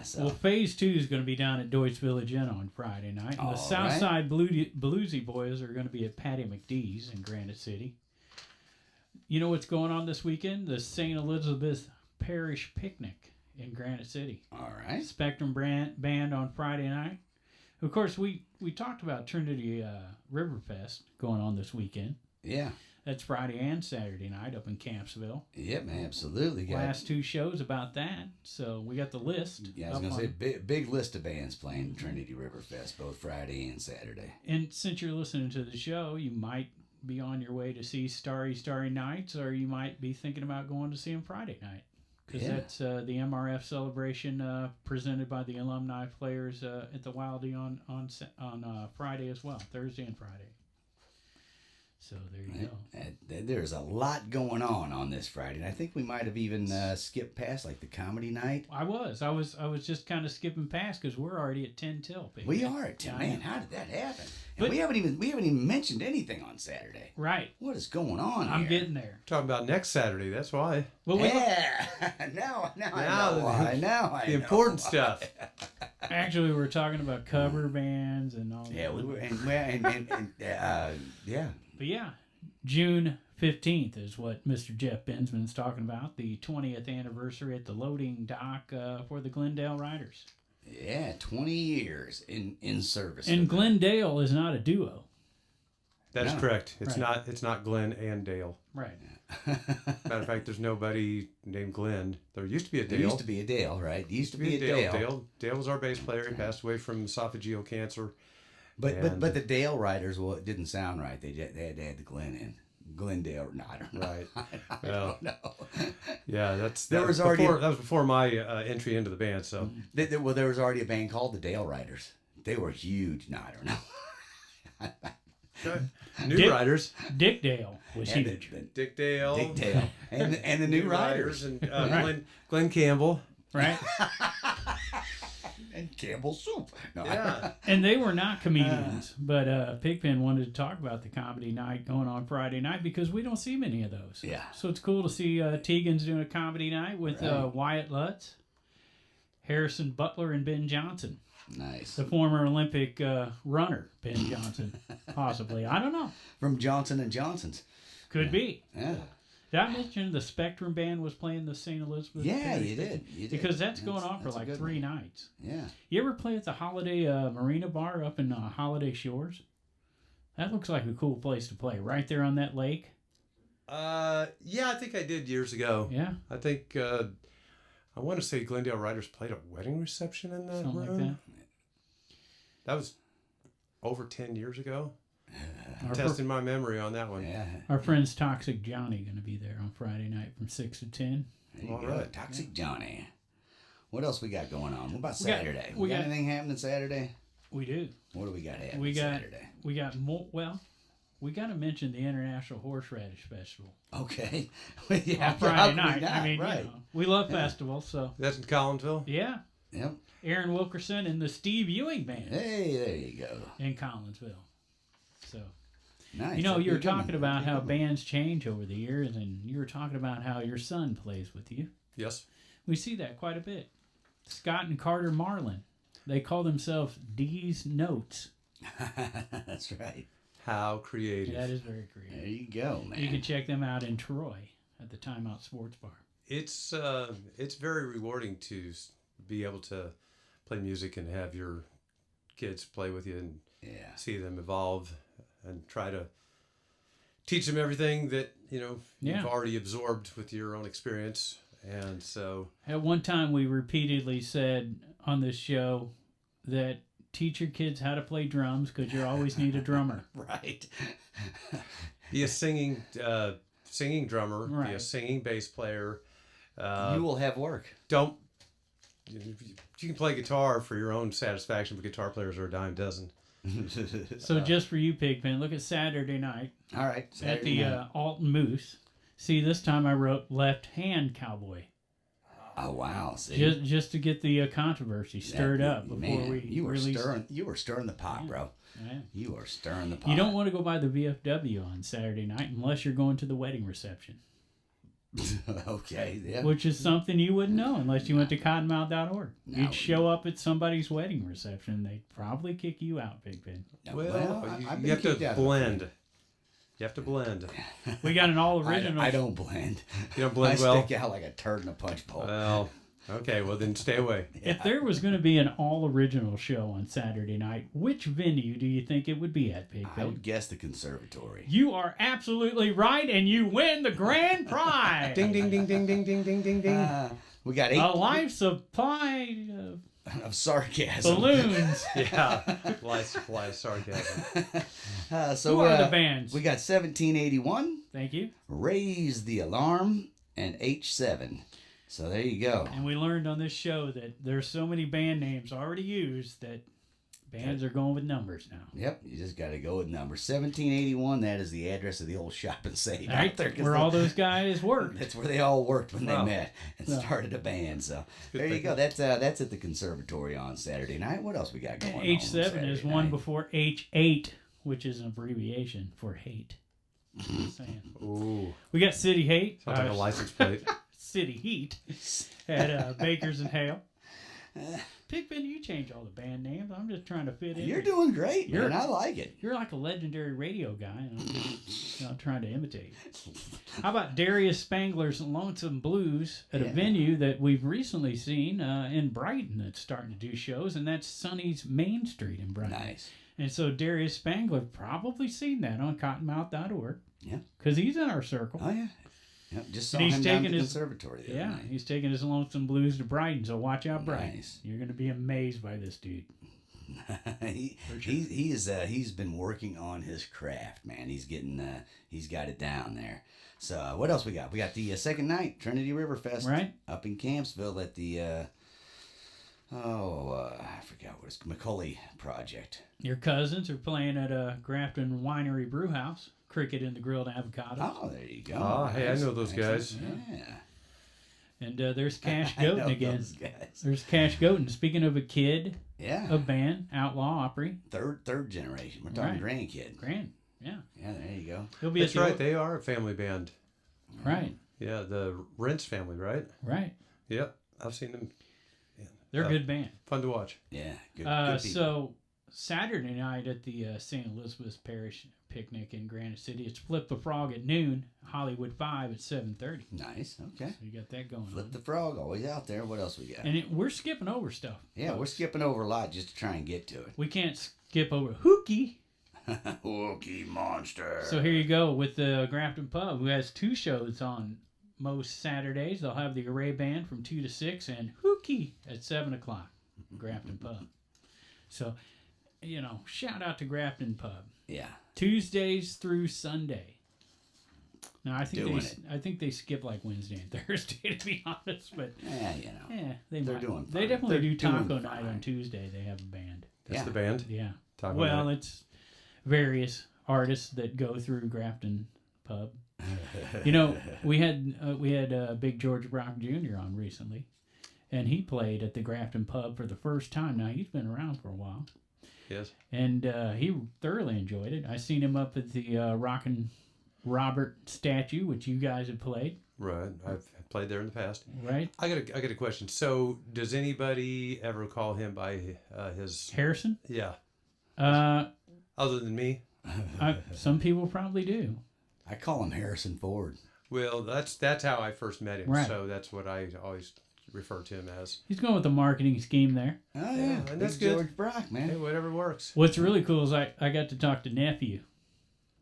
So Well, Phase 2 is going to be down at Deutsch Village Inn on Friday night. And All the Southside Bluesy Boys are going to be at Patty McDee's in Granite City. You know what's going on this weekend? The St. Elizabeth Parish Picnic in Granite City. all right. Spectrum Band on Friday night. Of course, we talked about Trinity Riverfest going on this weekend. Yeah. That's Friday and Saturday night up in Campsville. Yep, absolutely. Last 2 shows about that. So we got the list. Yeah, I was going to say, big list of bands playing Trinity River Fest, both Friday and Saturday. And since you're listening to the show, you might be on your way to see Starry Nights, or you might be thinking about going to see them Friday night. Because that's the MRF celebration presented by the alumni players at the Wildie on Friday as well, Thursday and Friday. So there you go. There's a lot going on this Friday, and I think we might have even skipped past like the comedy night. I was just kind of skipping past because we're already at 10 till. Baby. We are at 10. Man, how did that happen? And we haven't even mentioned anything on Saturday. Right. What is going on? I'm here? getting there. Talking about next Saturday. That's why. Well, yeah. now I know why. Now I the know important why. stuff. Actually, we were talking about cover bands and all. Yeah, that. we were, and yeah. But yeah, June 15th is what Mr. Jeff Bensman's talking about, the 20th anniversary at the loading dock for the Glendale Riders. Yeah, 20 years in service. And Glendale is not a duo. That is correct. It's Right. It's not Glenn and Dale. Right. Matter of fact, there's nobody named Glenn. There used to be a Dale. There used to be a Dale, right? Used to be a Dale. Dale was our bass player. He passed away from esophageal cancer. But the Dale Riders, well, it didn't sound right. They had to add the Glen in. Glendale, no, I don't know. Right. I don't know. Yeah, that was before my entry into the band. So there was already a band called the Dale Riders. They were huge. No, I don't know. New Riders. Dick Dale was And huge. Dick Dale. And the New Riders. And Glenn Campbell. Right. And Campbell Soup. No, Yeah. And they were not comedians, but Pigpen wanted to talk about the comedy night going on Friday night because we don't see many of those. Yeah. So it's cool to see Tegan's doing a comedy night with Wyatt Lutz, Harrison Butler, and Ben Johnson. Nice. The former Olympic runner, Ben Johnson, possibly. I don't know. From Johnson & Johnson's. Could be. Yeah. Did I mention the Spectrum Band was playing the St. Elizabeth? Yeah, Parish you Station? did. Because that's going on for that's a like good 3 one. nights. Yeah. You ever play at the Holiday Marina Bar up in Holiday Shores? That looks like a cool place to play, right there on that lake. Yeah, I think I did years ago. Yeah. I think I want to say Glendale Riders played a wedding reception in that Something room. like that. That was over 10 years ago. Our, Testing my memory on that one. Yeah. our friend's Toxic Johnny going to be there on Friday night from 6 to 10. There you All go. right. Toxic Johnny. What else we got going on? What about We got- Saturday? we We got got- anything happening Saturday? We do. What do we got happening We got Saturday? we got more. Well, we got to mention the International Horseradish Festival Okay. on How Friday could we night. not? I mean, right. you know, we love festivals, so That's in Collinsville? yeah. Yep. Aaron Wilkerson and the Steve Ewing Band Hey, there you go. in Collinsville. So. Nice. You know, That'd you be were a good one. talking about That'd be a how good one. bands change over the years, and you were talking about how your son plays with you. Yes. We see that quite a bit. Scott and Carter Marlin. They call themselves D's Notes. That's right. How creative. That is very creative. There you go, man. You can check them out in Troy at the Timeout Sports Bar. It's very rewarding to be able to play music and have your kids play with you and Yeah. see them evolve and try to teach them everything that you've Yeah. already absorbed with your own experience. And so At one time, we repeatedly said on this show that teach your kids how to play drums because you always need a drummer. Right. be a singing drummer, be a Right. singing bass player. You will have work. Don't you can play guitar for your own satisfaction, but guitar players are a dime dozen. So just for you, Pigpen, look at Saturday night All right. at Saturday the night. Alton Moose. See, this time I wrote left hand cowboy. Oh wow! See, Just to get the controversy stirred up before man, we you were release. stirring the pot, bro. Yeah. You were stirring the pot. You don't want to go by the VFW on Saturday night unless you're going to the wedding reception, Okay. Yeah. which is something you wouldn't know unless you went to cottonmouth.org. No. You'd show up at somebody's wedding reception, they'd probably kick you out, Pigpen. No, Well, I've you been have kicked to out of a blend. few. You have to blend. We got an all original. I don't blend. You don't blend I well. stick out like a turd in a punch bowl. Well, Okay, well then stay away. If there was going to be an all-original show on Saturday night, which venue do you think it would be at, Big I Ben? would guess the conservatory. You are absolutely right, and you win the grand prize. Ding ding ding ding ding ding ding ding ding. We got A life supply of sarcasm. balloons. Yeah, lies sarcasm. Who are the bands? We got 1781, Thank you. Raise the Alarm, and H7. So there you go. And we learned on this show that there's so many band names already used that bands are going with numbers now. Yep, you just got to go with numbers. 1781, that is the address of the old shop and save Right, out there. 'Cause where all those guys worked. That's where they all worked when Wow. they met and started a band. So there you go. That's at the conservatory on Saturday night. What else we got going on? H7 is Saturday one night? before H8, which is an abbreviation for hate. Just saying. Ooh, We got City Hate. sounds like a license plate. City Heat at Bakers and Hale. Pigpen, you change all the band names. I'm just trying to fit in. You're doing great, You're- man. I like it. You're like a legendary radio guy, and I'm just not trying to imitate. How about Darius Spangler's Lonesome Blues at a Yeah. venue that we've recently seen in Brighton that's starting to do shows, and that's Sonny's Main Street in Brighton. Nice. And so Darius Spangler probably seen that on cottonmouth.org. Yeah. Because he's in our circle. Oh yeah. Yep, just saw And he's him down at taking the his- conservatory the Yeah, other night. he's taking his Lonesome Blues to Brighton, so watch out, Brighton. Nice. You're going to be amazed by this dude. He's been working on his craft, man. He's got it down there. So what else we got? We got the second night Trinity River Fest Right. up in Campsville at the I forgot what it's Macaulay Project. Your cousins are playing at Grafton Winery Brew House. Cricket and the Grilled Avocado. Oh, there you go. Oh, hey, I know those guys. Yeah. And there's Cash I know Goatin again. those guys. There's Cash Goatin. Speaking of a kid, Yeah. a band, Outlaw Opry. Third generation. We're talking Right. grandkid. Grand. Yeah. Yeah, there you go. He'll be That's at the right. They are a family band. Right. Yeah, the Rents family, right? Right. Yep, I've seen them. They're a good band. Fun to watch. Yeah. Good people. So Saturday night at the St. Elizabeth's Parish picnic in Granite City, it's Flip the Frog at noon. Hollywood 5 at 7:30. Nice. Okay. So you got that going Flip on. the Frog, always out there. What else we got? And we're skipping over stuff. Yeah, we're folks. skipping over a lot just to try and get to it. We can't skip over Hookie. Wookie Monster. So here you go with the Grafton Pub, who has 2 shows on most Saturdays. They'll have the Array Band from 2 to 6 and Hookie at 7 o'clock. Grafton Pub. So, shout out to Grafton Pub. Yeah. Tuesdays through Sunday. Now I think Doing I think they skip like Wednesday and Thursday to be honest, but Yeah, they They're might. doing They fine. definitely They're do Taco doing Night fine. on Tuesday. They have a band. That's Yeah. the band. Yeah. Taco Well, Night. it's various artists that go through Grafton Pub. We had Big George Brock Jr. on recently, and he played at the Grafton Pub for the first time. Now he's been around for a while, Yes. and he thoroughly enjoyed it. I seen him up at the Rockin' Robert statue, which you guys have played, Right. I've played there in the past. right? I got a question. So, does anybody ever call him by his? Harrison. Yeah. Uh, Other than me. some people probably do. I call him Harrison Ford. Well, that's how I first met him. Right. So that's what I always refer to him as. He's going with the marketing scheme there. Oh Yeah, yeah, and Big that's good. George Brock, man. Hey, whatever works. What's really cool is I got to talk to Nephew,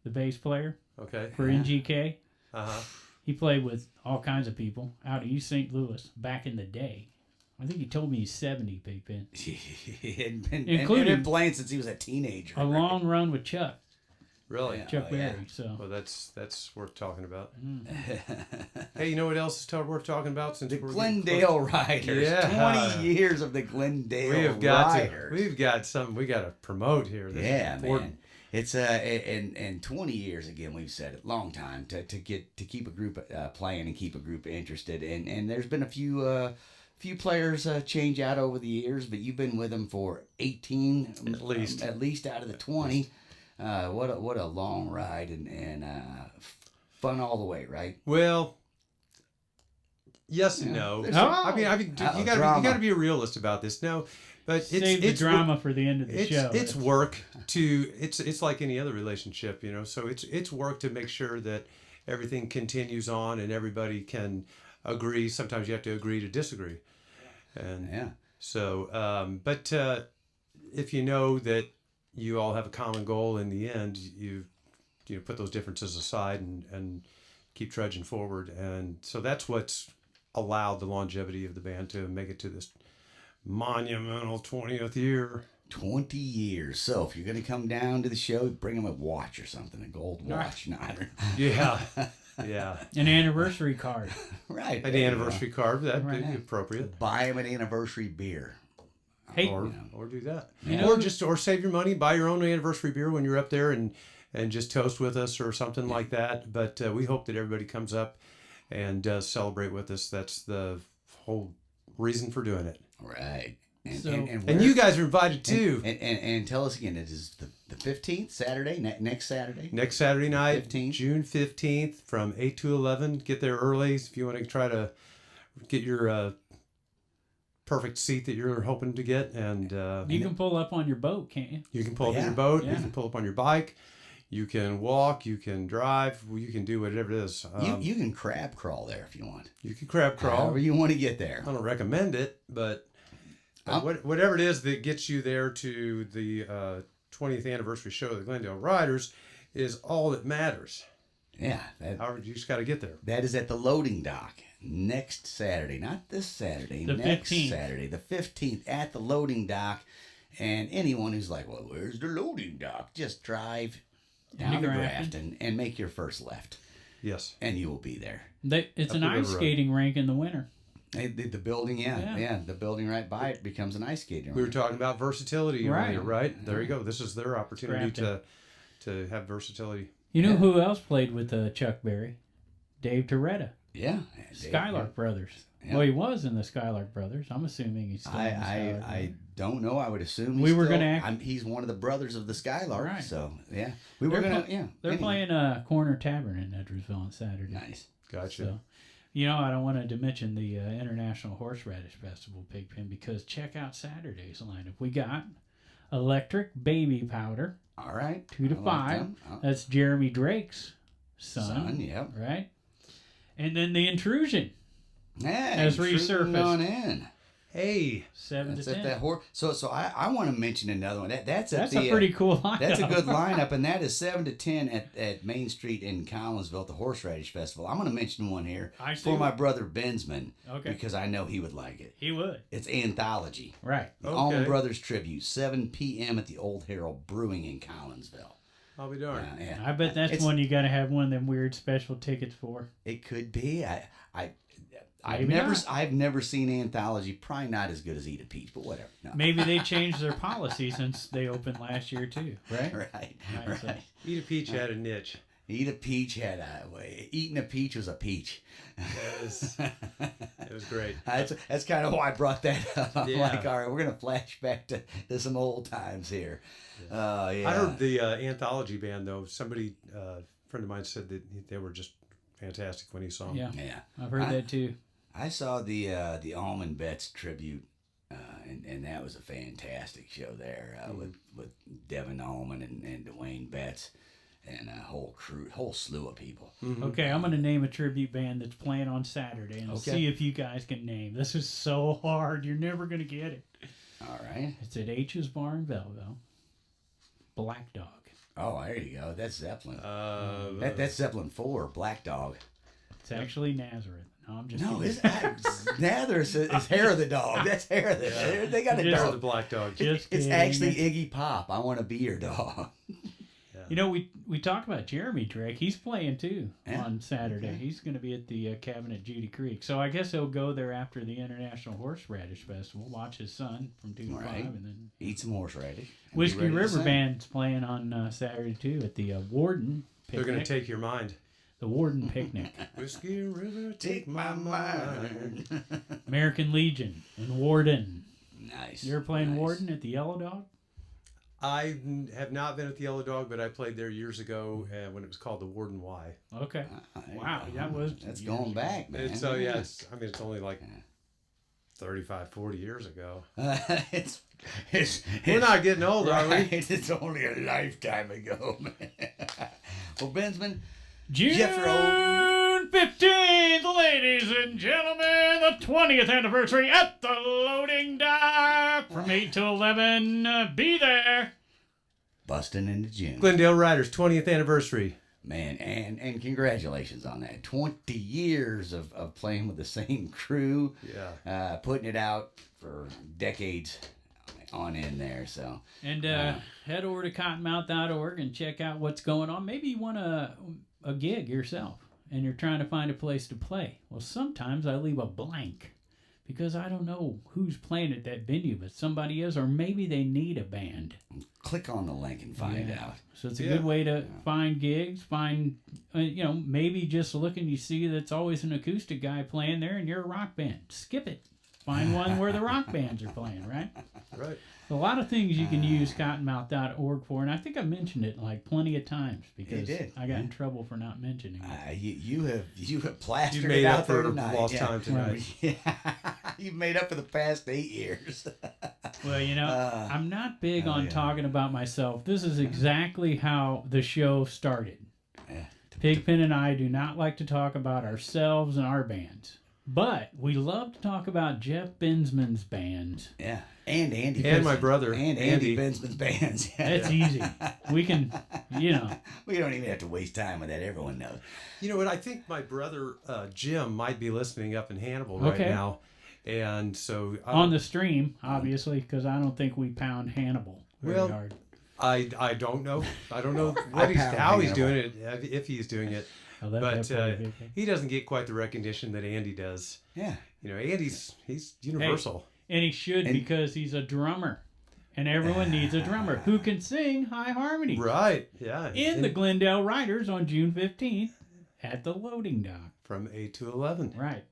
the bass player Okay. for NGK. Uh-huh. He played with all kinds of people out of East St. Louis back in the day. I think he told me he's 70, Big Ben. He had been Including- been playing since he was a teenager. A long run with Chuck Really? Yeah. Chuck Oh, yeah. Berry. So Well, that's worth talking about. Mm. Hey, you know what else is worth talking about? Since The we're getting Glendale Riders. Yeah. 20 years of the Glendale We've got Riders. we've got something we got to promote here. This Yeah, is important. man. It's and 20 years again. We've said it, long time to keep a group playing and keep a group interested. And there's been a few players change out over the years, but you've been with them for 18 at least out of the 20. What a long ride and fun all the way, right? Well, yes and Yeah. no. There's some- I mean, Uh-oh, you drama. got to be a realist about this. No, but save the it's drama for the end of the It's show. it's work to it's like any other relationship, So it's work to make sure that everything continues on and everybody can agree. Sometimes you have to agree to disagree, And Yeah. so, but if you know that you all have a common goal in the end, you put those differences aside and keep trudging forward. And so that's what's allowed the longevity of the band to make it to this monumental 20th year. 20 years. So if you're going to come down to the show, bring them a watch or something, a gold watch. No, I don't know. Yeah. Yeah. An anniversary card. Right. An anniversary card, that'd Right. be appropriate. Buy them an anniversary beer. Hey, Or do that. You know- or save your money, buy your own anniversary beer when you're up there and just toast with us or something like that. But we hope that everybody comes up and does celebrate with us. That's the whole reason for doing it. Right. And, So- And you guys are invited too. And tell us again, it is the 15th, Saturday, next Saturday? Next Saturday night, 15th. June 15th from 8 to 11. Get there early if you want to try to get your perfect seat that you're hoping to get. And you can pull up on your boat, can't you? you can pull up on Yeah. your boat. Yeah. You can pull up on your bike. You can walk. You can drive. You can do whatever it is. You can crab crawl there if you want. You can crab crawl. However you want to get there. I don't recommend it, but Oh. whatever it is that gets you there to the 20th anniversary show of the Glendale Riders is all that matters. Yeah. However, you just got to get there. That is at the loading dock next Saturday, not this Saturday, The next 15th. Saturday, the 15th at the loading dock. And anyone who's like, well, where's the loading dock? Just drive down to Grafton. Grafton and make your first left, Yes. and you will be there. It's Up an the ice river road. skating rink in the winter. The building, Yeah. the building right by it becomes an ice skating We were rink. talking about versatility Right. earlier, right? There you go. This is their opportunity Grafton. to have versatility. You know Yeah. who else played with Chuck Berry? Dave Toretta. Yeah. Skylark Brothers. Yeah. Well, he was in the Skylark Brothers. I'm assuming he's still in the Skylark I Brothers. don't know. I would assume We he's were still- gonna act- he's one of the brothers of the Skylark. Right. So yeah, we were They're gonna. pl- Yeah, They're anyway. playing Corner Tavern in Edwardsville on Saturday. Nice. Gotcha. So, you know, I don't want to mention the International Horseradish Festival, Pigpen, because check out Saturday's lineup. We got Electric Baby Powder, All right. 2 to I like 5. them. Oh, That's Jeremy Drake's son. Son, yep. Right? And then The Intrusion, Yeah, Has intruding resurfaced. on in. Hey, 7 That's to at 10. that horse. So I want to mention another one. That's at That's the, a pretty cool lineup. That's a good lineup, and that is 7 to 10 at Main Street in Collinsville at the Horseradish Festival. I'm going to mention one here I see for one. my brother Bensman, Okay. because I know he would like it. He would. It's Anthology. Right. The Okay. Allman Brothers Tribute, 7 p.m. at the Old Herald Brewing in Collinsville. I'll be darned. Yeah. I bet that's It's- one you got to have one of them weird special tickets for. It could be. Maybe not. I've never seen Anthology. Probably not as good as Eat a Peach, but whatever. No. Maybe they changed their policy since they opened last year too, right? Right. Right, so- Right. Eat a Peach had a niche. Eat a Peach had eating a peach was a peach. It was great. That's kind of why I brought that up. I'm Yeah. like, all right, we're gonna flash back to some old times here. Yeah. I heard the Anthology band though. Somebody, a friend of mine, said that they were just fantastic when he saw them. Yeah, Yeah. I've heard that too. I saw the Almond Betts tribute, and that was a fantastic show there with Devin Allman and Dwayne Betts and a whole slew of people. Okay, I'm going to name a tribute band that's playing on Saturday and Okay. see if you guys can name. This is so hard. You're never going to get it. All right. It's at H's Bar in Belleville. Black Dog. Oh, there you go. That's Zeppelin. Uh, That's Zeppelin 4, Black Dog. It's actually Nazareth. No, I'm just No, kidding. it's Nather's is Hair of the Dog. That's Hair of the Dog. They got a Just the dog. Black Dog. Just It's kidding. actually Iggy Pop. I want to be your dog. You know, we talk about Jeremy Drake. He's playing too Yeah. on Saturday. Okay. He's going to be at the cabin at Judy Creek. So I guess he'll go there after the International Horseradish Festival, watch his son from 2 to All 5, right. and then Eat some horseradish. and be Whiskey ready to River sing. Band's playing on Saturday too at the Warden They're Picnic. going to take your mind. The Warden Picnic. Whiskey River, Take my mind. American Legion and Warden. Nice. You're playing nice. Warden at the Yellow Dog? I have not been at the Yellow Dog, but I played there years ago when it was called the Warden Y. Okay. There you Wow, go. that was That's years going ago. back, man. And so, yeah, it's only like 35, 40 years ago. it's We're not getting old, are we? right. It's only a lifetime ago, man. Well, Bensman, June Jeffro. 15th, ladies and gentlemen, the 20th anniversary at the loading dock from 8 to 11. Be there. Busting into June. Glendale Riders 20th anniversary. Man, and congratulations on that. 20 years of playing with the same crew. Yeah. Putting it out for decades on in there. So And head over to cottonmouth.org and check out what's going on. Maybe you want a gig yourself and you're trying to find a place to play. Well, sometimes I leave a blank because I don't know who's playing at that venue, but somebody is, or maybe they need a band. click on the link and find out. So it's a good way to find gigs, find, maybe just look and you see that's always an acoustic guy playing there and you're a rock band. Skip it. Find one where the rock bands are playing, right? Right. A lot of things you can use cottonmouth.org for, and I think I mentioned it like plenty of times because I got in trouble for not mentioning it. You have plastered You made it up out there for tonight. lost time tonight. Yeah. You've made up for the past 8 years. Well, I'm not big on talking about myself. This is exactly how the show started. Pigpen and I do not like to talk about ourselves and our bands. But we love to talk about Jeff Bensman's bands. Yeah. And Andy. And my brother. And Andy Bensman's bands. That's easy. We can, We don't even have to waste time with that. Everyone knows. You know what? I think my brother Jim might be listening up in Hannibal right now. And so... on the stream, obviously, because I don't think we pound Hannibal very hard. I don't know. I don't know how he's doing it, if he's doing it. But he doesn't get quite the recognition that Andy does. Yeah. Andy's universal. And he should because he's a drummer. And everyone needs a drummer who can sing high harmony. Right, yeah. In the Glendale Riders on June 15th at the loading dock. From 8 to 11. Right.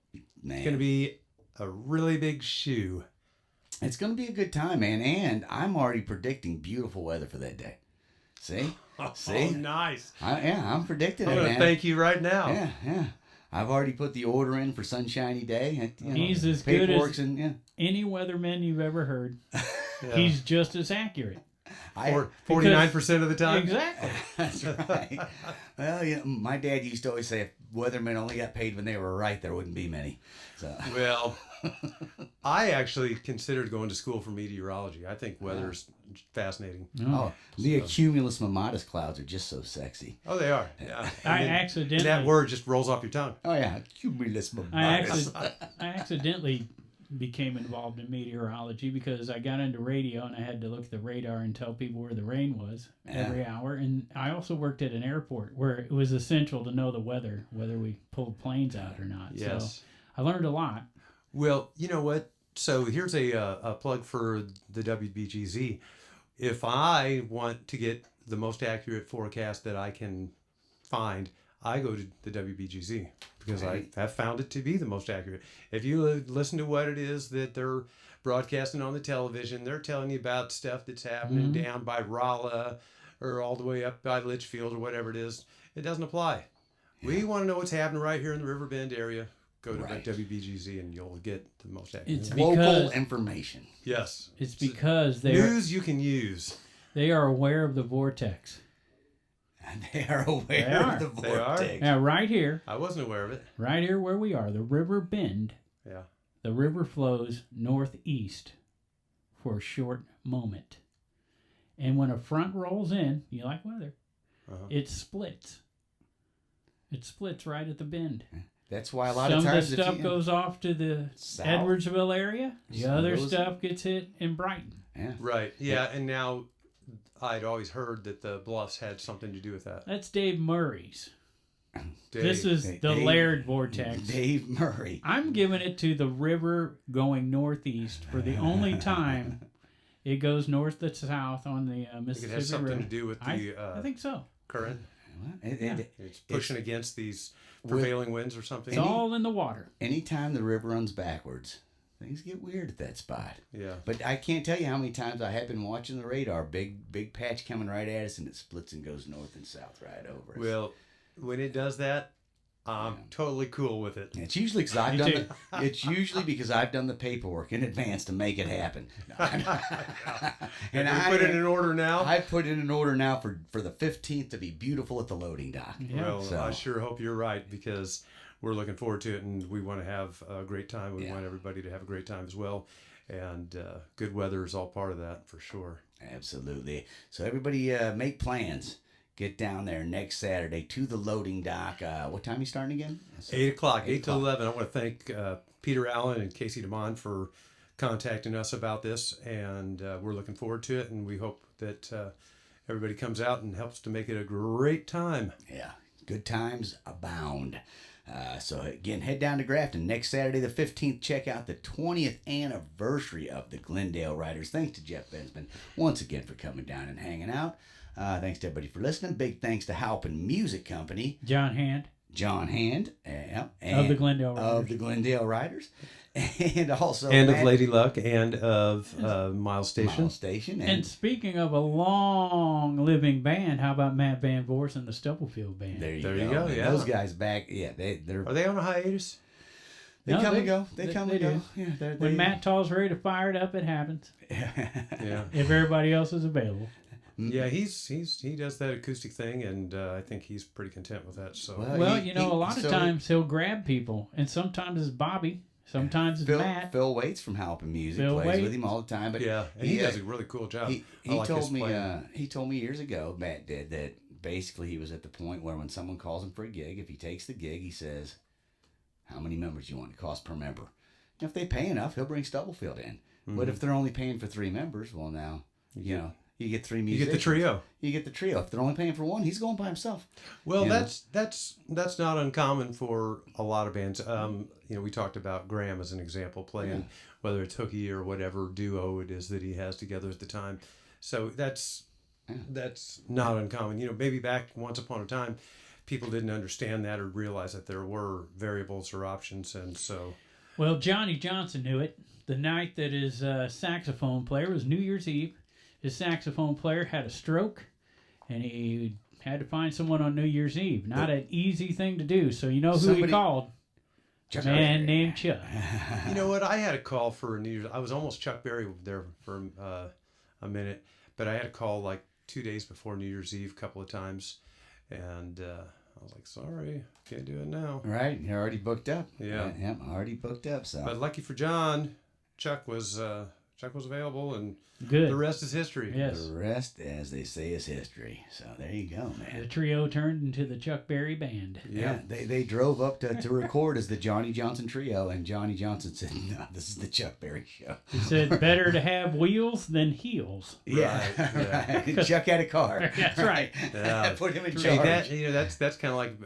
Man. It's going to be a really big shoe. It's going to be a good time, man. And I'm already predicting beautiful weather for that day. See? See? Oh, nice. I'm predicting I'm it, going to man. thank you right now. Yeah. I've already put the order in for Sunshiny Day. He's as good as any weatherman you've ever heard. Yeah. He's just as accurate. 49% of the time. Exactly. That's right. Well, my dad used to always say if weathermen only got paid when they were right, there wouldn't be many. So. Well, I actually considered going to school for meteorology. I think weather's fascinating. The cumulus mammatus clouds are just so sexy. Oh, they are. Yeah. That word just rolls off your tongue. Oh yeah, cumulus mammatus. I accidentally became involved in meteorology because I got into radio and I had to look at the radar and tell people where the rain was every hour. And I also worked at an airport where it was essential to know the weather, whether we pulled planes out or not. Yes. So I learned a lot. Well, you know what? So here's a plug for the WBGZ. If I want to get the most accurate forecast that I can find, I go to the WBGZ because I have found it to be the most accurate. If you listen to what it is that they're broadcasting on the television, they're telling you about stuff that's happening down by Rolla or all the way up by Litchfield or whatever it is. It doesn't apply. Yeah. We want to know what's happening right here in the Riverbend area. Go to WBGZ and you'll get the most accurate. It's local information. Yes. It's because you can use. They are aware of the vortex. They are aware of the vortex. Now, right here. I wasn't aware of it. Right here where we are, the river bend. Yeah. The river flows northeast for a short moment. And when a front rolls in, you like weather, it splits. It splits right at the bend. That's why a lot of times some of the stuff goes off to the south, Edwardsville area. The other stuff gets hit in Brighton. Yeah. Right. Yeah, and now I'd always heard that the Bluffs had something to do with that. That's Dave Murray's. This is the Laird vortex. Dave Murray. I'm giving it to the river going northeast for the only time it goes north to south on the Mississippi River. It has something to do with the I think so. Current. It's pushing against these prevailing winds or something. It's all in the water. Anytime the river runs backwards, things get weird at that spot. Yeah. But I can't tell you how many times I have been watching the radar. Big patch coming right at us, and it splits and goes north and south right over us. Well, when it does that, I'm totally cool with it. It's usually because I've done. It's usually because I've done the paperwork in advance to make it happen. And I put it in order now. I put it in order now for the 15th to be beautiful at the loading dock. Yeah. Well, So- I sure hope you're right, because we're looking forward to it, and we want to have a great time. We want everybody to have a great time as well, and good weather is all part of that for sure. Absolutely. So everybody, make plans. Get down there next Saturday to the loading dock. What time are you starting again? 8 o'clock, 8 to 11. I want to thank Peter Allen and Casey DeMond for contacting us about this, and we're looking forward to it, and we hope that everybody comes out and helps to make it a great time. Yeah, good times abound. So again, head down to Grafton next Saturday the 15th. Check out the 20th anniversary of the Glendale Riders. Thanks to Jeff Bensman once again for coming down and hanging out. Thanks to everybody for listening. Big thanks to Halpin Music Company. John Hand. And Of the Glendale Riders. Of the Glendale Riders. And also... And of Lady Luck, and of Miles Station. Miles Station. And speaking of a long-living band, how about Matt Van Voorhis and the Stubblefield Band? There you There you go. go, yeah. Those guys back. Yeah, they're... Are they on a hiatus? They No, come they- and go. They come and go. do. Yeah, When Matt Tall's ready to fire it up, it happens. Yeah. If everybody else is available. Yeah, he does that acoustic thing, and I think he's pretty content with that. So Well, a lot of so times he'll grab people, and sometimes it's Bobby, sometimes it's Matt. Phil Waits from Halpin Music Phil plays Waits. with him all the time. But yeah, and he does a really cool job. He I like his told me playing. he told me years ago, Matt did, that basically he was at the point where when someone calls him for a gig, if he takes the gig, he says, "How many members do you want? It costs per member." And if they pay enough, he'll bring Stubblefield in. But if they're only paying for 3 members, well, now you get 3 You musicians. get the trio. You get the trio. If they're only paying for 1, he's going by himself. Well, You know? that's not uncommon for a lot of bands. We talked about Graham as an example, playing whether it's hooky or whatever duo it is that he has together at the time. So that's not uncommon. Maybe back once upon a time, people didn't understand that or realize that there were variables or options, and so. Well, Johnny Johnson knew it. The night that his saxophone player was New Year's Eve, his saxophone player had a stroke, and he had to find someone on New Year's Eve. Not an easy thing to do. So you know who he called? A man named Chuck. You know what? I had a call for a New Year's. I was almost Chuck Berry there for a minute, but I had a call like 2 days before New Year's Eve a couple of times, and I was like, sorry, can't do it now. Right, you're already booked up. Yeah. Yep, already booked up. So. But lucky for John, Chuck was available, and Good. the rest is history. Yes. The rest, as they say, is history. So there you go, man. The trio turned into the Chuck Berry Band. Yeah, they drove up to record as the Johnny Johnson Trio, and Johnny Johnson said, "No, this is the Chuck Berry Show." He said, better to have wheels than heels. Yeah, right. Chuck had a car. That's right. Yeah. Put him in Hey, charge. that's kind of like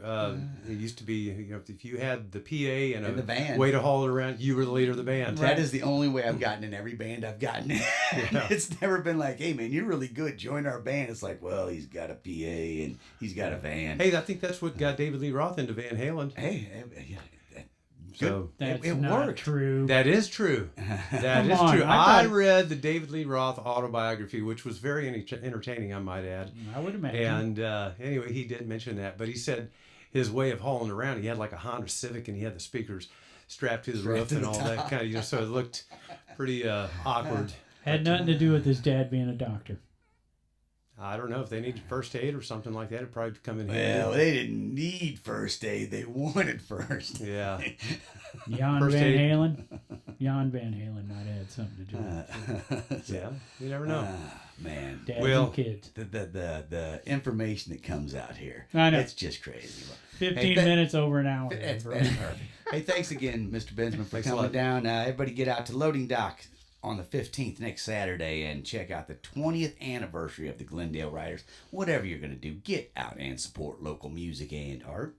it used to be. If you had the PA and the a band. way to haul it around, you were the leader of the band. That is the only way I've gotten in every band I've gotten in. It's never been like, "Hey, man, you're really good. Join our band." It's like, well, he's got a PA and he's got a van. Hey, I think that's what got David Lee Roth into Van Halen. Hey, So That's it not worked. true. that is true. That Come is on, true. I I thought- read the David Lee Roth autobiography, which was very entertaining, I might add. I would imagine. And anyway, he did mention that, but he said his way of hauling around, he had like a Honda Civic, and he had the speakers strapped to the roof to and the all that kind of, so it looked pretty awkward. Had nothing to do with his dad being a doctor. I don't know if they needed first aid or something like that. It'd probably come in well, handy. they didn't need first aid. They wanted first. Yeah. Jan First Van aid. Halen. Jan Van Halen might have had something to do with it. Yeah. You never know. Man, Dads Well, and kids. the information that comes out here, I know. it's just crazy. 15 Hey, minutes over an hour. That's bro. perfect. Hey, thanks again, Mr. Bensman, for Thanks a coming lot. down. Everybody get out to Loading Dock on the 15th next Saturday and check out the 20th anniversary of the Glendale Riders. Whatever you're going to do, get out and support local music and art.